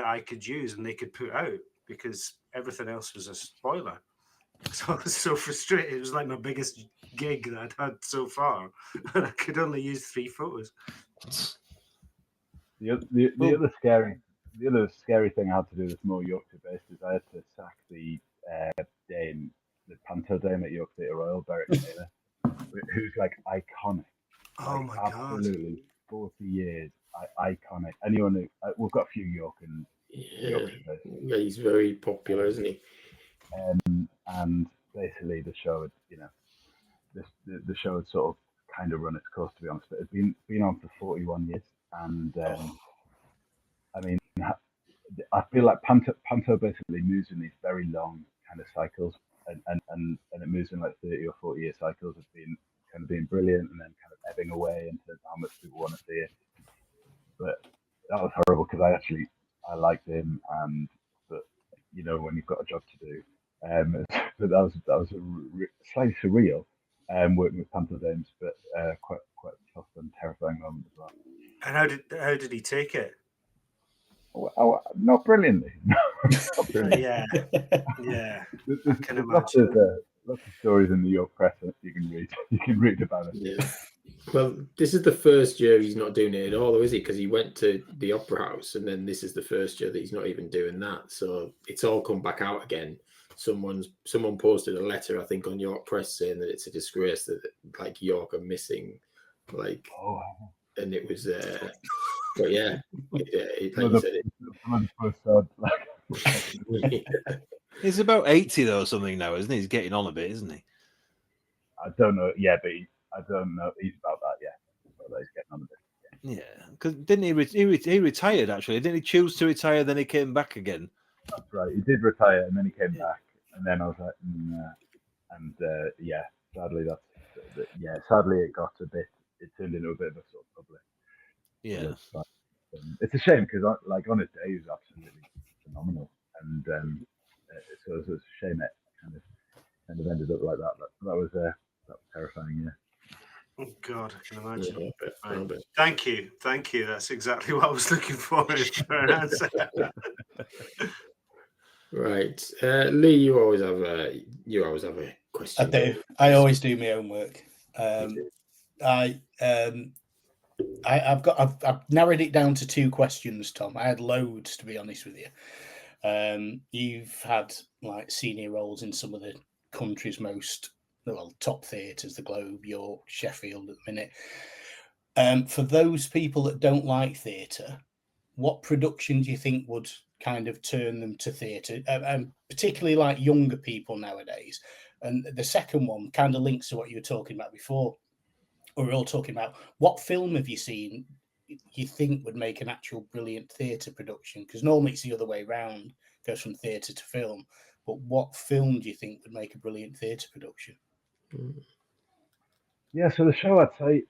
I could use and they could put out, because everything else was a spoiler. So I was so frustrated. It was like my biggest gig that I'd had so far, and I could only use 3 photos. The other scary thing I had to do that's more Yorkshire based is I had to sack the dame, the panto dame at York Theatre Royal, Berwick Taylor, who's like iconic. Oh my god! Absolutely, 40 years, iconic. Anyone who we've got a few Yorkshire based. Yeah, he's very popular, isn't he? And basically the show had, the show had sort of kind of run its course, to be honest. But it's been on for 41 years, and I mean, I feel like panto basically moves in these very long kind of cycles, and it moves in like 30 or 40 year cycles of being brilliant, and then kind of ebbing away into how much people want to see it. But that was horrible, because I liked him, but when you've got a job to do, but that was slightly surreal, working with panto dames, but quite tough and terrifying moment as well. And how did he take it? Not brilliantly. Not brilliantly. Yeah. There's lots of stories in the York press that you can read about it. Yeah. Well, this is the first year he's not doing it at all, though, is he? Because he went to the Opera House, and then this is the first year that he's not even doing that. So it's all come back out again. Someone posted a letter, I think, on York Press saying that it's a disgrace that like York are missing, like, and it was. But yeah, like you said, He's about 80 though, or something now, isn't he? He's getting on a bit, isn't he? I don't know. Yeah, but I don't know. He's about that. Yeah, he's getting on a bit. Yeah, because didn't he retired actually? Didn't he choose to retire? Then he came back again. That's right. He did retire, and then he came back, and then I was like, yeah. Sadly, sadly it got a bit. It turned into a bit of a sort of public. Yeah. It's a shame, because on his day he was absolutely phenomenal, and so it's a shame it kind of ended up like that. That was terrifying. Yeah. Oh God, I can imagine. Yeah, Thank you. That's exactly what I was looking for an answer. Right, Lee, you always have a question. I do. I always do my own work. I've narrowed it down to 2 questions, Tom. I had loads, to be honest with you. You've had like senior roles in some of the country's most top theatres, the Globe, York, Sheffield at the minute. For those people that don't like theatre, what production do you think would kind of turn them to theatre, and particularly like younger people nowadays? And the second one kind of links to what you were talking about before. We're all talking about what film have you seen you think would make an actual brilliant theatre production? Because normally it's the other way around, goes from theatre to film. But what film do you think would make a brilliant theatre production? Yeah, so the show I say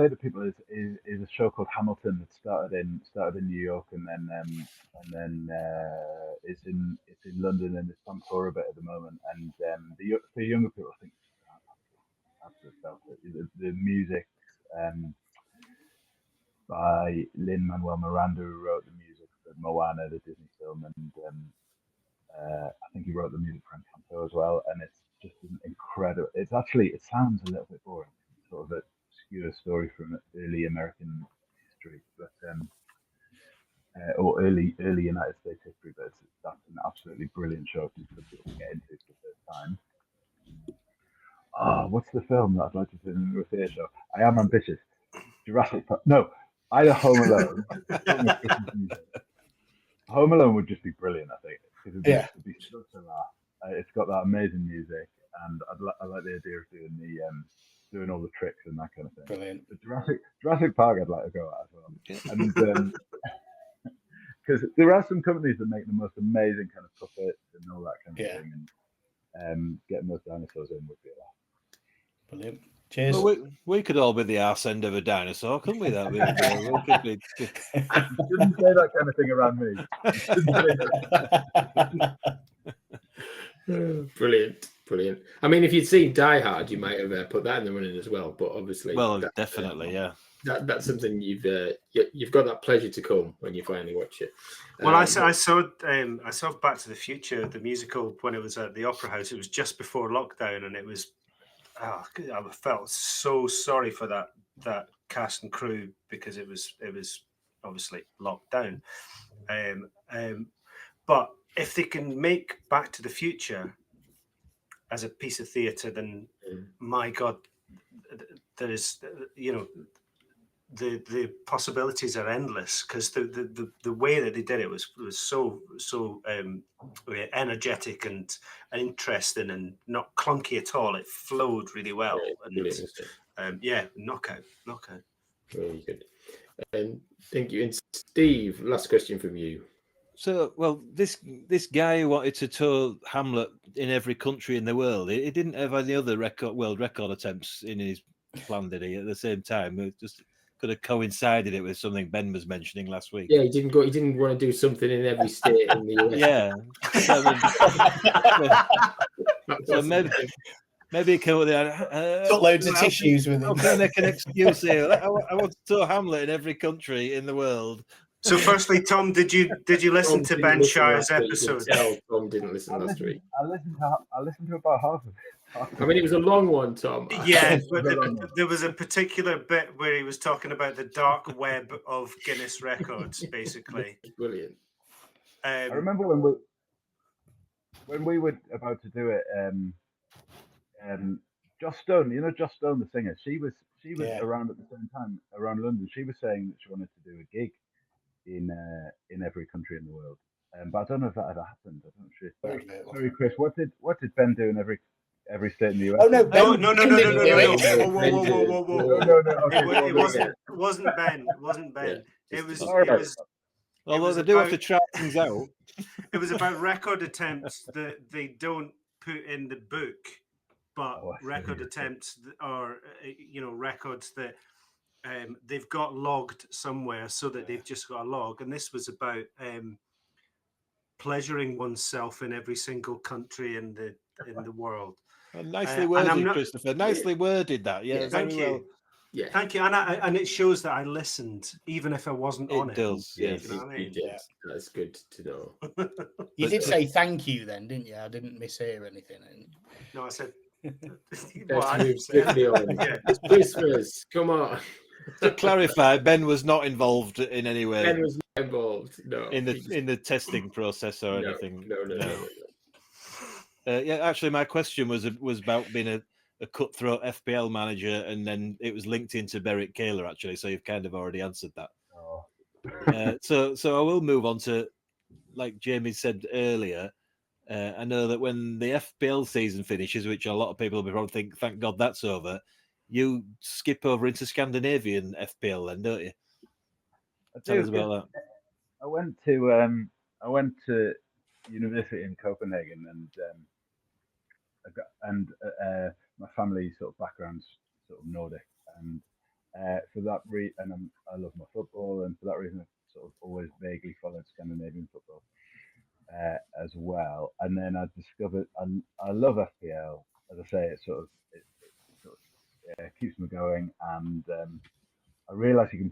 to people is a show called Hamilton that started in New York, and then it's in London, and it's on tour a bit at the moment. And the younger people think the music by Lin-Manuel Miranda, who wrote the music for Moana, the Disney film, and I think he wrote the music for Panto as well, and it's just an incredible. It sounds a little bit boring, sort of an obscure story from early American history, but or early United States history. But that's an absolutely brilliant show for people to get into for the first time. Oh, what's the film that I'd like to see in a theatre show? I am ambitious. Jurassic Park. No, either Home Alone. Home Alone would just be brilliant, I think, because it'd be such a laugh. It's got that amazing music, and I like the idea of doing doing all the tricks and that kind of thing. Brilliant. But Jurassic Park, I'd like to go at as well, and because there are some companies that make the most amazing kind of puppets and all that kind of thing, and getting those dinosaurs in would be a laugh. Brilliant. Cheers. Well, we could all be the arse end of a dinosaur, couldn't we? That we could be. You shouldn't say that kind of thing around me. Brilliant. I mean, if you'd seen Die Hard, you might have put that in the running as well. But obviously, definitely, yeah. That's something you've got that pleasure to come when you finally watch it. Well, I saw Back to the Future, the musical, when it was at the Opera House. It was just before lockdown, and it was. I felt so sorry for that cast and crew because it was obviously locked down. But if they can make Back to the Future as a piece of theatre, then my God, there is the possibilities are endless, because the way that they did it was so energetic and interesting and not clunky at all. It flowed really well, and knockout. Very good. Thank you. And Steve, last question from you. So, well, this guy who wanted to tour Hamlet in every country in the world, he didn't have any other world record attempts in his plan, did he? At the same time, it just could have coincided it with something Ben was mentioning last week. Yeah, he didn't want to do something in every state in the US. So maybe he came up with got loads of tissues with him. I'm going to make an excuse here. I want to tour Hamlet in every country in the world. So, firstly, Tom, did you listen to Ben Shire's episode? Tom didn't listen last week. I listened to about half of it. I mean, it was a long one, Tom. Yeah, but there was a particular bit where he was talking about the dark web of Guinness records, basically. Brilliant. I remember when we were about to do it. Joss Stone, Joss Stone, the singer, she was around at the same time around London. She was saying that she wanted to do a gig in every country in the world, but I don't know if that ever happened. I'm not sure. Sorry, Chris. What did Ben do in every state in the US? Oh no, no. It wasn't Ben. It was. Although they do have to try things out. It was about record attempts that they don't put in the book, but record attempts are records that they've got logged somewhere, so that they've just got a log. And this was about pleasuring oneself in every single country in the world. Nicely worded, Christopher. Nicely worded that. Yeah, thank you. Well. Yeah, thank you. And it shows that I listened, even if I wasn't on it. It does. Yes, you know what I mean? Yeah, that's good to know. You did say thank you then, didn't you? I didn't mishear anything. No, I said. It's Christmas. Come on. To clarify, Ben was not involved in any way. Ben was not involved. No. In the testing process or anything. No. Yeah, actually, my question was about being a cutthroat FPL manager, and then it was linked into Beric Kaler, actually. So you've kind of already answered that. So I will move on to, like Jamie said earlier. I know that when the FPL season finishes, which a lot of people will probably think, thank God that's over, you skip over into Scandinavian FPL then, don't you? Tell us about that. I went to university in Copenhagen, and my family sort of background's sort of Nordic, and for that reason, I love my football, and for that reason, I've sort of always vaguely followed Scandinavian football. As well, and then I discovered I love FPL. As I say, it keeps me going, and I realised you can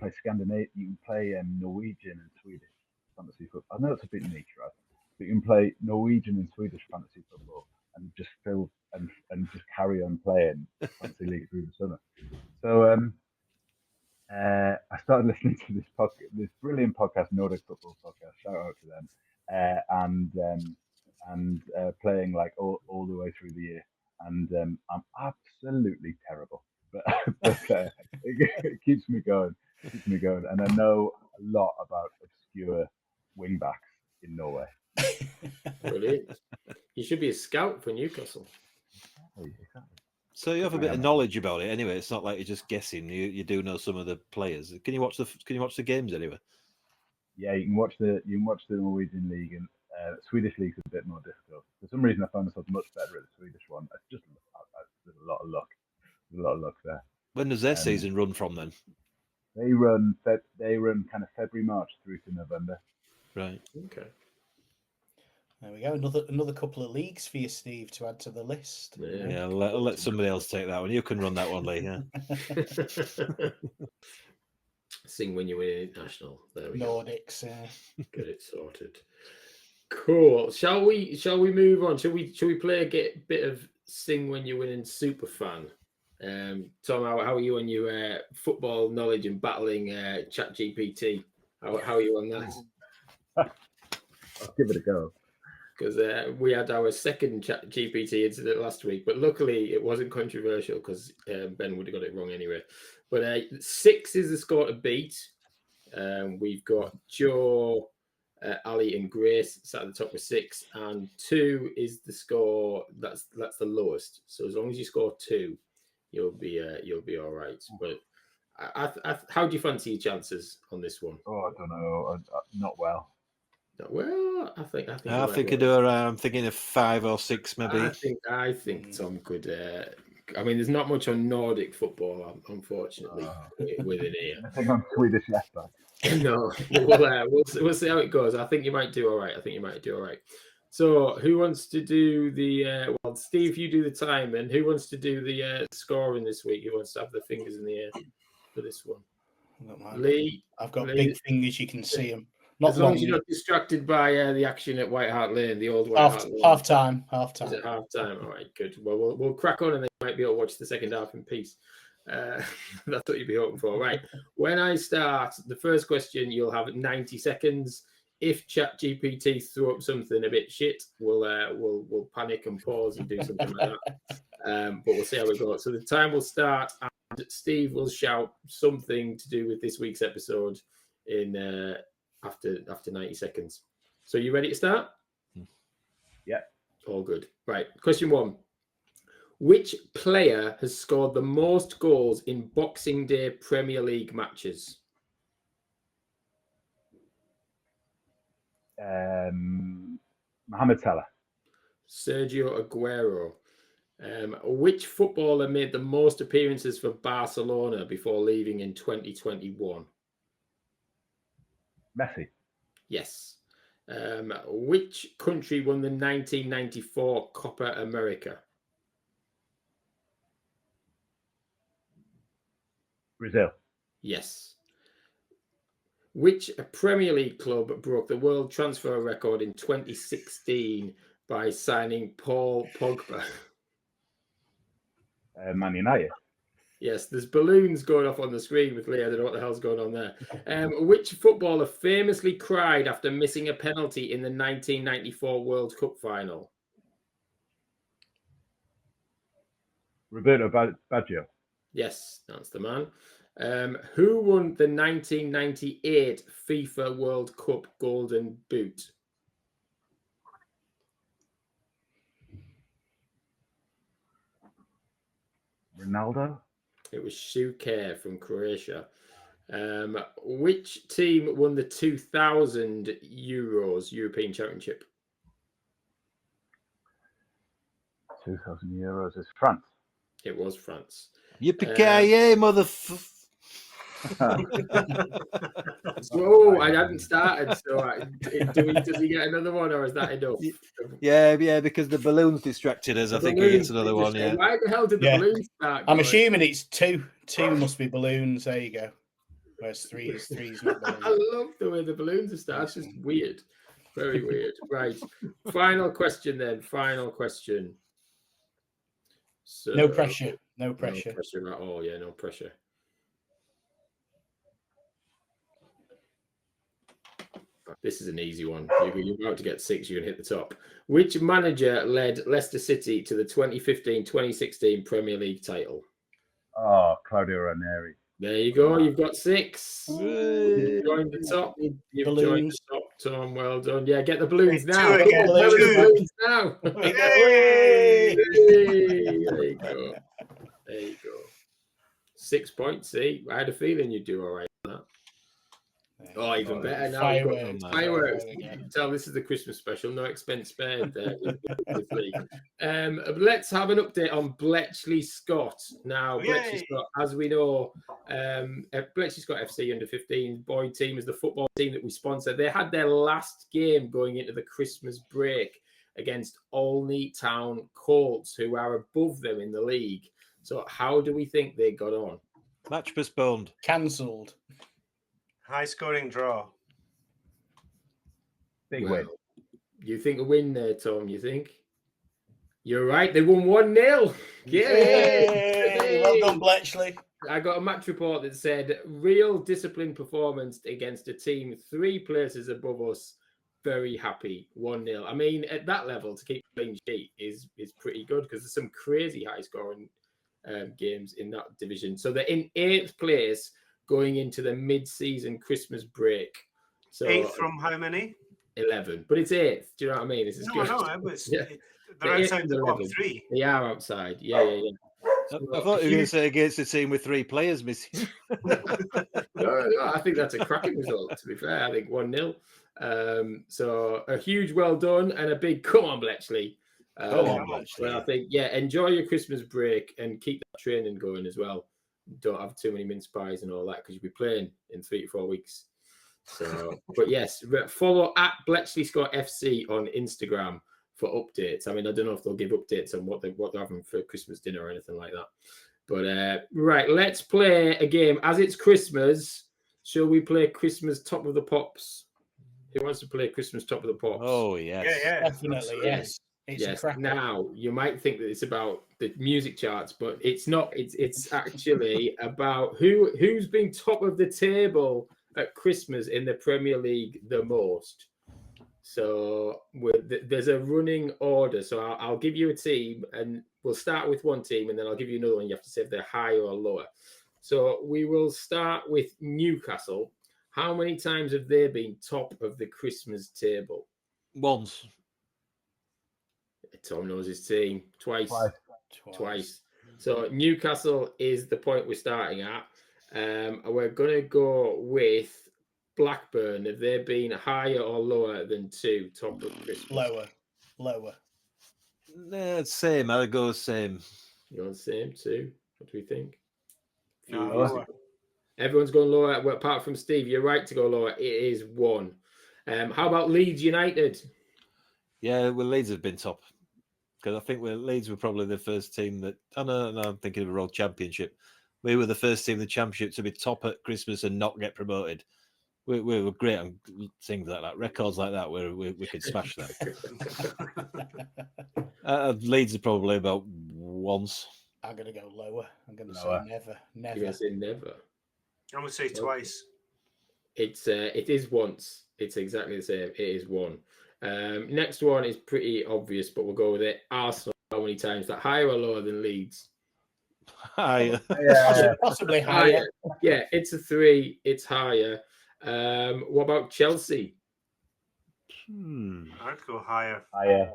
play Norwegian and Swedish fantasy football. I know it's a bit niche, right? But you can play Norwegian and Swedish fantasy football and just fill and just carry on playing fantasy league through the summer. So I started listening to this brilliant podcast, Nordic Football Podcast. Shout out to them, and playing like all the way through the year. And I'm absolutely terrible, but it keeps me going. And I know a lot about obscure wing backs in Norway. Brilliant. You should be a scout for Newcastle. Exactly. So you have a bit of knowledge about it anyway. It's not like you're just guessing. You do know some of the players. Can you watch the games anyway? Yeah, you can watch the Norwegian league, and Swedish league's a bit more difficult. For some reason, I found myself much better at the Swedish one. It's just there's a lot of luck. There's a lot of luck there. When does their season run from then? They run kind of February, March through to November. Right. Okay. There we go. Another couple of leagues for you, Steve, to add to the list. Yeah, let somebody else take that one. You can run that one, Lee. Yeah. Sing when you win international. There we Nordics. go. Get it sorted. Cool. Shall we move on? Shall we play a bit of Sing When You're Winning Superfan? Tom, how are you on your football knowledge and battling ChatGPT? How are you on that? I'll give it a go. Because we had our second ChatGPT incident last week, but luckily it wasn't controversial because Ben would have got it wrong anyway. But 6 is the score to beat. We've got Joe, Ali, and Grace sat at the top with 6, and 2 is the score that's the lowest. So as long as you score 2, you'll be all right. But how do you fancy your chances on this one? Oh, I don't know. Not well. Well, I think I do around. I'm thinking of 5 or 6, maybe. I think Tom could. I mean, there's not much on Nordic football, unfortunately, within here. I think I'm Swedish left back. No, we'll see how it goes. I think you might do all right. So, who wants to do the? Well, Steve, you do the time, and who wants to do the scoring this week? Who wants to have the fingers in the air for this one? Lee, I've got big fingers. You can see them. Not as long as you're not distracted by the action at White Hart Lane, the old White Hart Lane. Half time. Is it half time? All right, good. Well, we'll crack on, and then you might be able to watch the second half in peace. That's what you'd be hoping for, right? When I start, the first question, you'll have 90 seconds. If ChatGPT threw up something a bit shit, we'll panic and pause and do something like that. But we'll see how it goes. So the time will start, and Steve will shout something to do with this week's episode in after 90 seconds. So you ready to start? Yeah. All good. Right. Question 1. Which player has scored the most goals in Boxing Day Premier League matches? Mohamed Salah. Sergio Aguero. Which footballer made the most appearances for Barcelona before leaving in 2021? Messi. Yes. Which country won the 1994 Copa America? Brazil. Yes. Which Premier League club broke the world transfer record in 2016 by signing Paul Pogba? Man United. Yes, there's balloons going off on the screen with Lee. I don't know what the hell's going on there. Which footballer famously cried after missing a penalty in the 1994 World Cup final? Roberto Baggio. Yes, that's the man. Who won the 1998 FIFA World Cup Golden Boot? Ronaldo. It was Shuker from Croatia. Which team won the 2000 Euros European Championship? 2,000 euros is France. It was France. Yippee Ki-Yay, Oh, I hadn't started. So does he get another one, or is that enough? Yeah, because the balloons distracted us. I think he gets another one. Yeah. Why the hell did the balloons start? I'm assuming it's 2. 2 must be balloons. There you go. Whereas 3 is not balloons. I love the way the balloons are started. It's just weird. Very weird. Right. Final question then. Final question. So, No pressure. No no pressure. pressure at all. Yeah, no pressure. This is an easy one. You're about to get 6. You're going to hit the top. Which manager led Leicester City to the 2015-2016 Premier League title? Oh, Claudio Ranieri. There you go. You've got 6. You've joined the top. You've joined the Balloons. top, Tom. Well done. Yeah, get the balloons Hey, now. two again, Come on, play with the two. balloons now. Hey! Hey, there you go. There you go. 6 points. See, I had a feeling you'd do all right on that. Oh, even better now. Fireworks. Fireworks. There we go. Tell this is the Christmas special. No expense spared there. Let's have an update on Bletchley Scot. Now, Bletchley Scot, as we know, Bletchley Scot FC under 15 boy team is the football team that we sponsor. They had their last game going into the Christmas break against Olney Town Colts, who are above them in the league. So how do we think they got on? Match postponed. Cancelled. High scoring draw. Big Well, win. You think a win there, Tom? You think? You're right. They won 1-0. Yay! Well done, Bletchley. I got a match report that said real disciplined performance against a team 3 places above us. Very happy. 1-0. I mean, at that level, to keep clean sheet is pretty good because there's some crazy high scoring games in that division. So they're in 8th place going into the mid-season Christmas break. So 8th from how many? 11, but it's 8th. Do you know what I mean? This is good. No, it was. Yeah. They're outside the They're bottom 11. 3. They are outside. Yeah. I thought you were going to say against a team with 3 players missing. No, I think that's a cracking result, to be fair. I think 1-0. So a huge well done and a big come on, Bletchley. Bletchley. Well, I think, enjoy your Christmas break and keep that training going as well. Don't have too many mince pies and all that because you'll be playing in 3 to 4 weeks. So, but yes, follow at Bletchley Scot FC on Instagram for updates. I mean, I don't know if they'll give updates on what they're having for Christmas dinner or anything like that. But right, let's play a game. As it's Christmas, shall we play Christmas Top of the Pops? Who wants to play Christmas Top of the Pops? Oh, yes. Yeah. Definitely, Absolutely. yes. It's a Yes. cracker. Now you might think that it's about the music charts, but it's not. It's actually about who's been top of the table at Christmas in the Premier League the most. So there's a running order. So I'll give you a team, and we'll start with one team, and then I'll give you another one. You have to say if they're higher or lower. So we will start with Newcastle. How many times have they been top of the Christmas table? Once. Tom knows his team. Twice. Twice. So Newcastle is the point we're starting at. We're going to go with Blackburn. Have they been higher or lower than 2 top of Christmas? Lower. Nah, same. I'll go same. You want the same 2? What do we think? No, lower. Everyone's going lower. Well, apart from Steve, you're right to go lower. It is 1. How about Leeds United? Yeah, well, Leeds have been top. Because I think Leeds were probably the first team that... Oh, no, I'm thinking of a World Championship. We were the first team in the Championship to be top at Christmas and not get promoted. We were great on things like that. Records like that where we could smash them. Leeds are probably about once. I'm going to go lower. I'm going to Lower. say never. You're going to say never. I'm going to say twice. It is once. It's exactly the same. It is 1. Next one is pretty obvious, but we'll go with it. Arsenal, how many times? That higher or lower than Leeds? Higher. Yeah. Possibly higher. Yeah, it's a 3. It's higher. What about Chelsea? I'd go higher. Higher.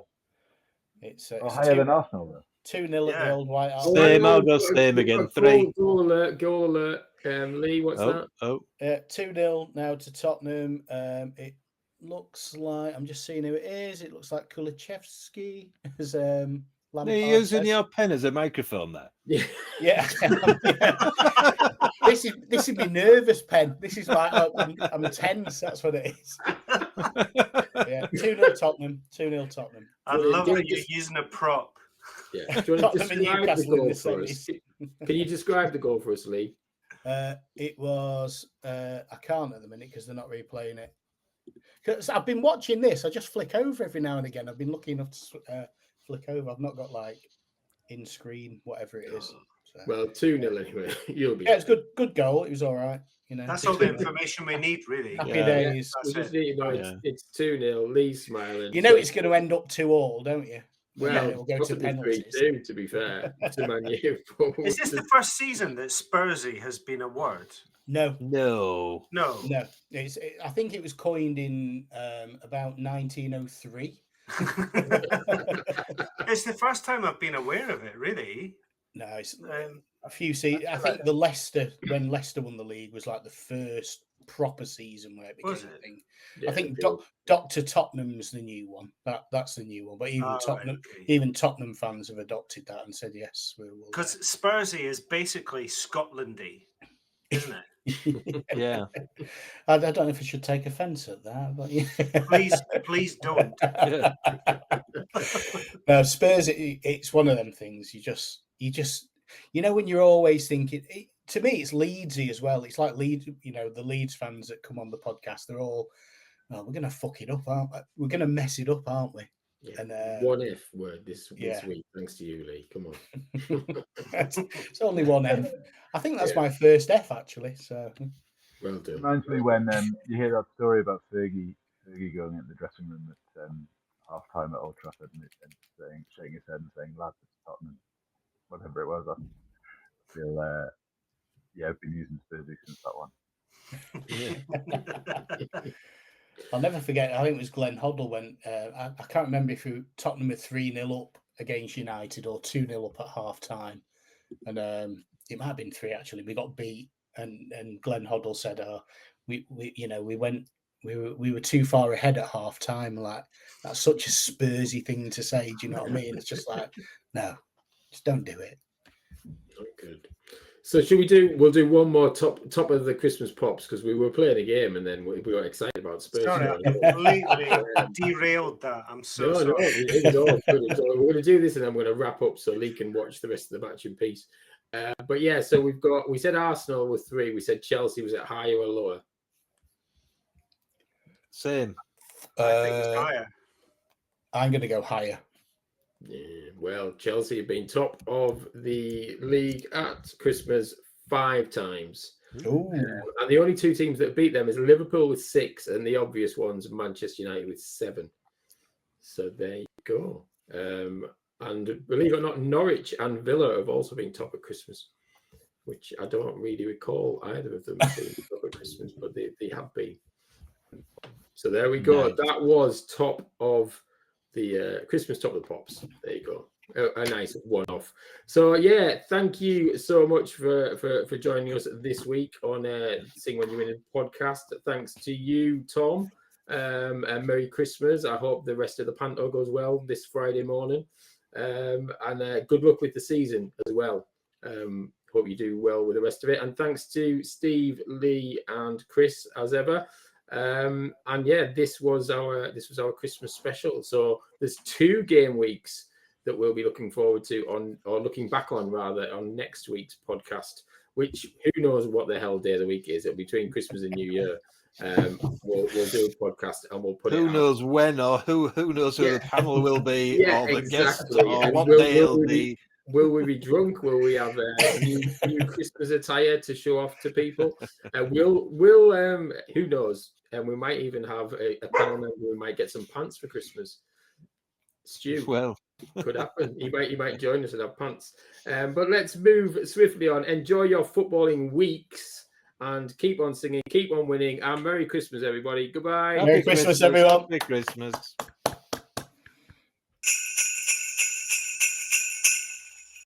It's Higher than Arsenal, though. 2-0 at the Yeah. Old White Hart. Same, I'll go same again. 3. Goal alert. Lee, what's that? 2-0 now to Tottenham. It looks like, I'm just seeing who it is. It looks like Kulichevsky as Lampard You're using says. your pen as a microphone there. Yeah. Yeah. This would be nervous pen. This is like I'm tense. That's what it is. Yeah, 2-0 Tottenham. 2-0 Tottenham. I love that you're using a prop. Yeah. Do you want to Tottenham and describe the Newcastle in goal the for us? semis. Can you describe the goal for us, Lee? It was I can't at the minute because they're not replaying it. Because I've been watching this. I just flick over every now and again. I've been lucky enough to flick over. I've not got like in screen, whatever it is. So, Well, 2-0 anyway. You'll be. yeah, it's good goal. It was all right. You know, That's all the information we need, really. happy Yeah. days. We That's just it. need to know it's 2-0. Lee's smiling. You know it's going to end up 2-2, don't you? Well, it'll go to possibly penalties. 3-2, to be fair, to Man U. Is this the first season that Spursy has been a word? No. No. I think it was coined in about 1903. It's the first time I've been aware of it, really. No, it's a few seasons. I think when Leicester won the league was like the first proper season where it became Was a it? thing. Yeah, I think it Dr. Tottenham's the new one. That's the new one. But even even Tottenham fans have adopted that and said yes, we will. Because Spursy is basically Scotlandy, isn't it? Yeah. I don't know if I should take offence at that, but yeah. Please don't. Yeah. No, Spurs. It's one of them things. You just when you're always thinking. To me, it's Leedsy as well. It's like Leeds. The Leeds fans that come on the podcast. They're all, we're going to fuck it up, aren't we? We're going to mess it up, aren't we? Yeah. And one F word this week, thanks to you, Lee. Come on. it's only one F. I think that's my first F actually. So well done. Reminds me when you hear that story about Fergie going into the dressing room at half time at Old Trafford and shaking his head and saying, "Lads, it's Tottenham," whatever it was. I feel I've been using Spursy since that one. Yeah. I'll never forget. I think it was Glenn Hoddle when I can't remember if Tottenham were 3-0 up against United or 2-0 up at half time, and it might have been 3 actually. We got beat, and Glenn Hoddle said, we were too far ahead at half time. Like, that's such a Spursy thing to say. Do you know what I mean? It's just like, no, just don't do it. Not good. So we'll do one more top of the Christmas pops, because we were playing a game and then we got excited about Spurs. Sorry, I completely derailed that. I'm so sorry. No, it was all good. So we're going to do this and then we're going to wrap up so Lee can watch the rest of the match in peace. But yeah, so we said Arsenal were 3. We said Chelsea was at higher or lower. Same. I think it's higher. I'm going to go higher. Yeah, well, Chelsea have been top of the league at Christmas 5 times. And the only 2 teams that beat them is Liverpool with 6 and the obvious ones, Manchester United with 7. So there you go. And believe it or not, Norwich and Villa have also been top at Christmas, which I don't really recall either of them being top at Christmas, but they have been. So there we go. Nice. That was top of the Christmas top of the pops. There you go. A nice one-off. So yeah, thank you so much for joining us this week on Sing When You Win podcast. Thanks to you, Tom, and Merry Christmas. I hope the rest of the panto goes well this Friday morning, and good luck with the season as well. Hope you do well with the rest of it. And thanks to Steve, Lee, and Chris as ever. And yeah, this was our Christmas special. So there's 2 game weeks that we'll be looking forward to looking back on next week's podcast, which who knows what the hell day of the week is. It'll be between Christmas and New Year. We'll do a podcast and we'll put it out. Who knows when or who knows who the panel will be or the guest or and what day it'll be. Will we be drunk? Will we have new Christmas attire to show off to people? We'll who knows? And we might even have a panel member who might get some pants for Christmas. Stu, well, could happen. He might join us and have pants. But let's move swiftly on. Enjoy your footballing weeks and keep on singing, keep on winning. And Merry Christmas, everybody. Goodbye. Merry Christmas, everyone. Merry Christmas.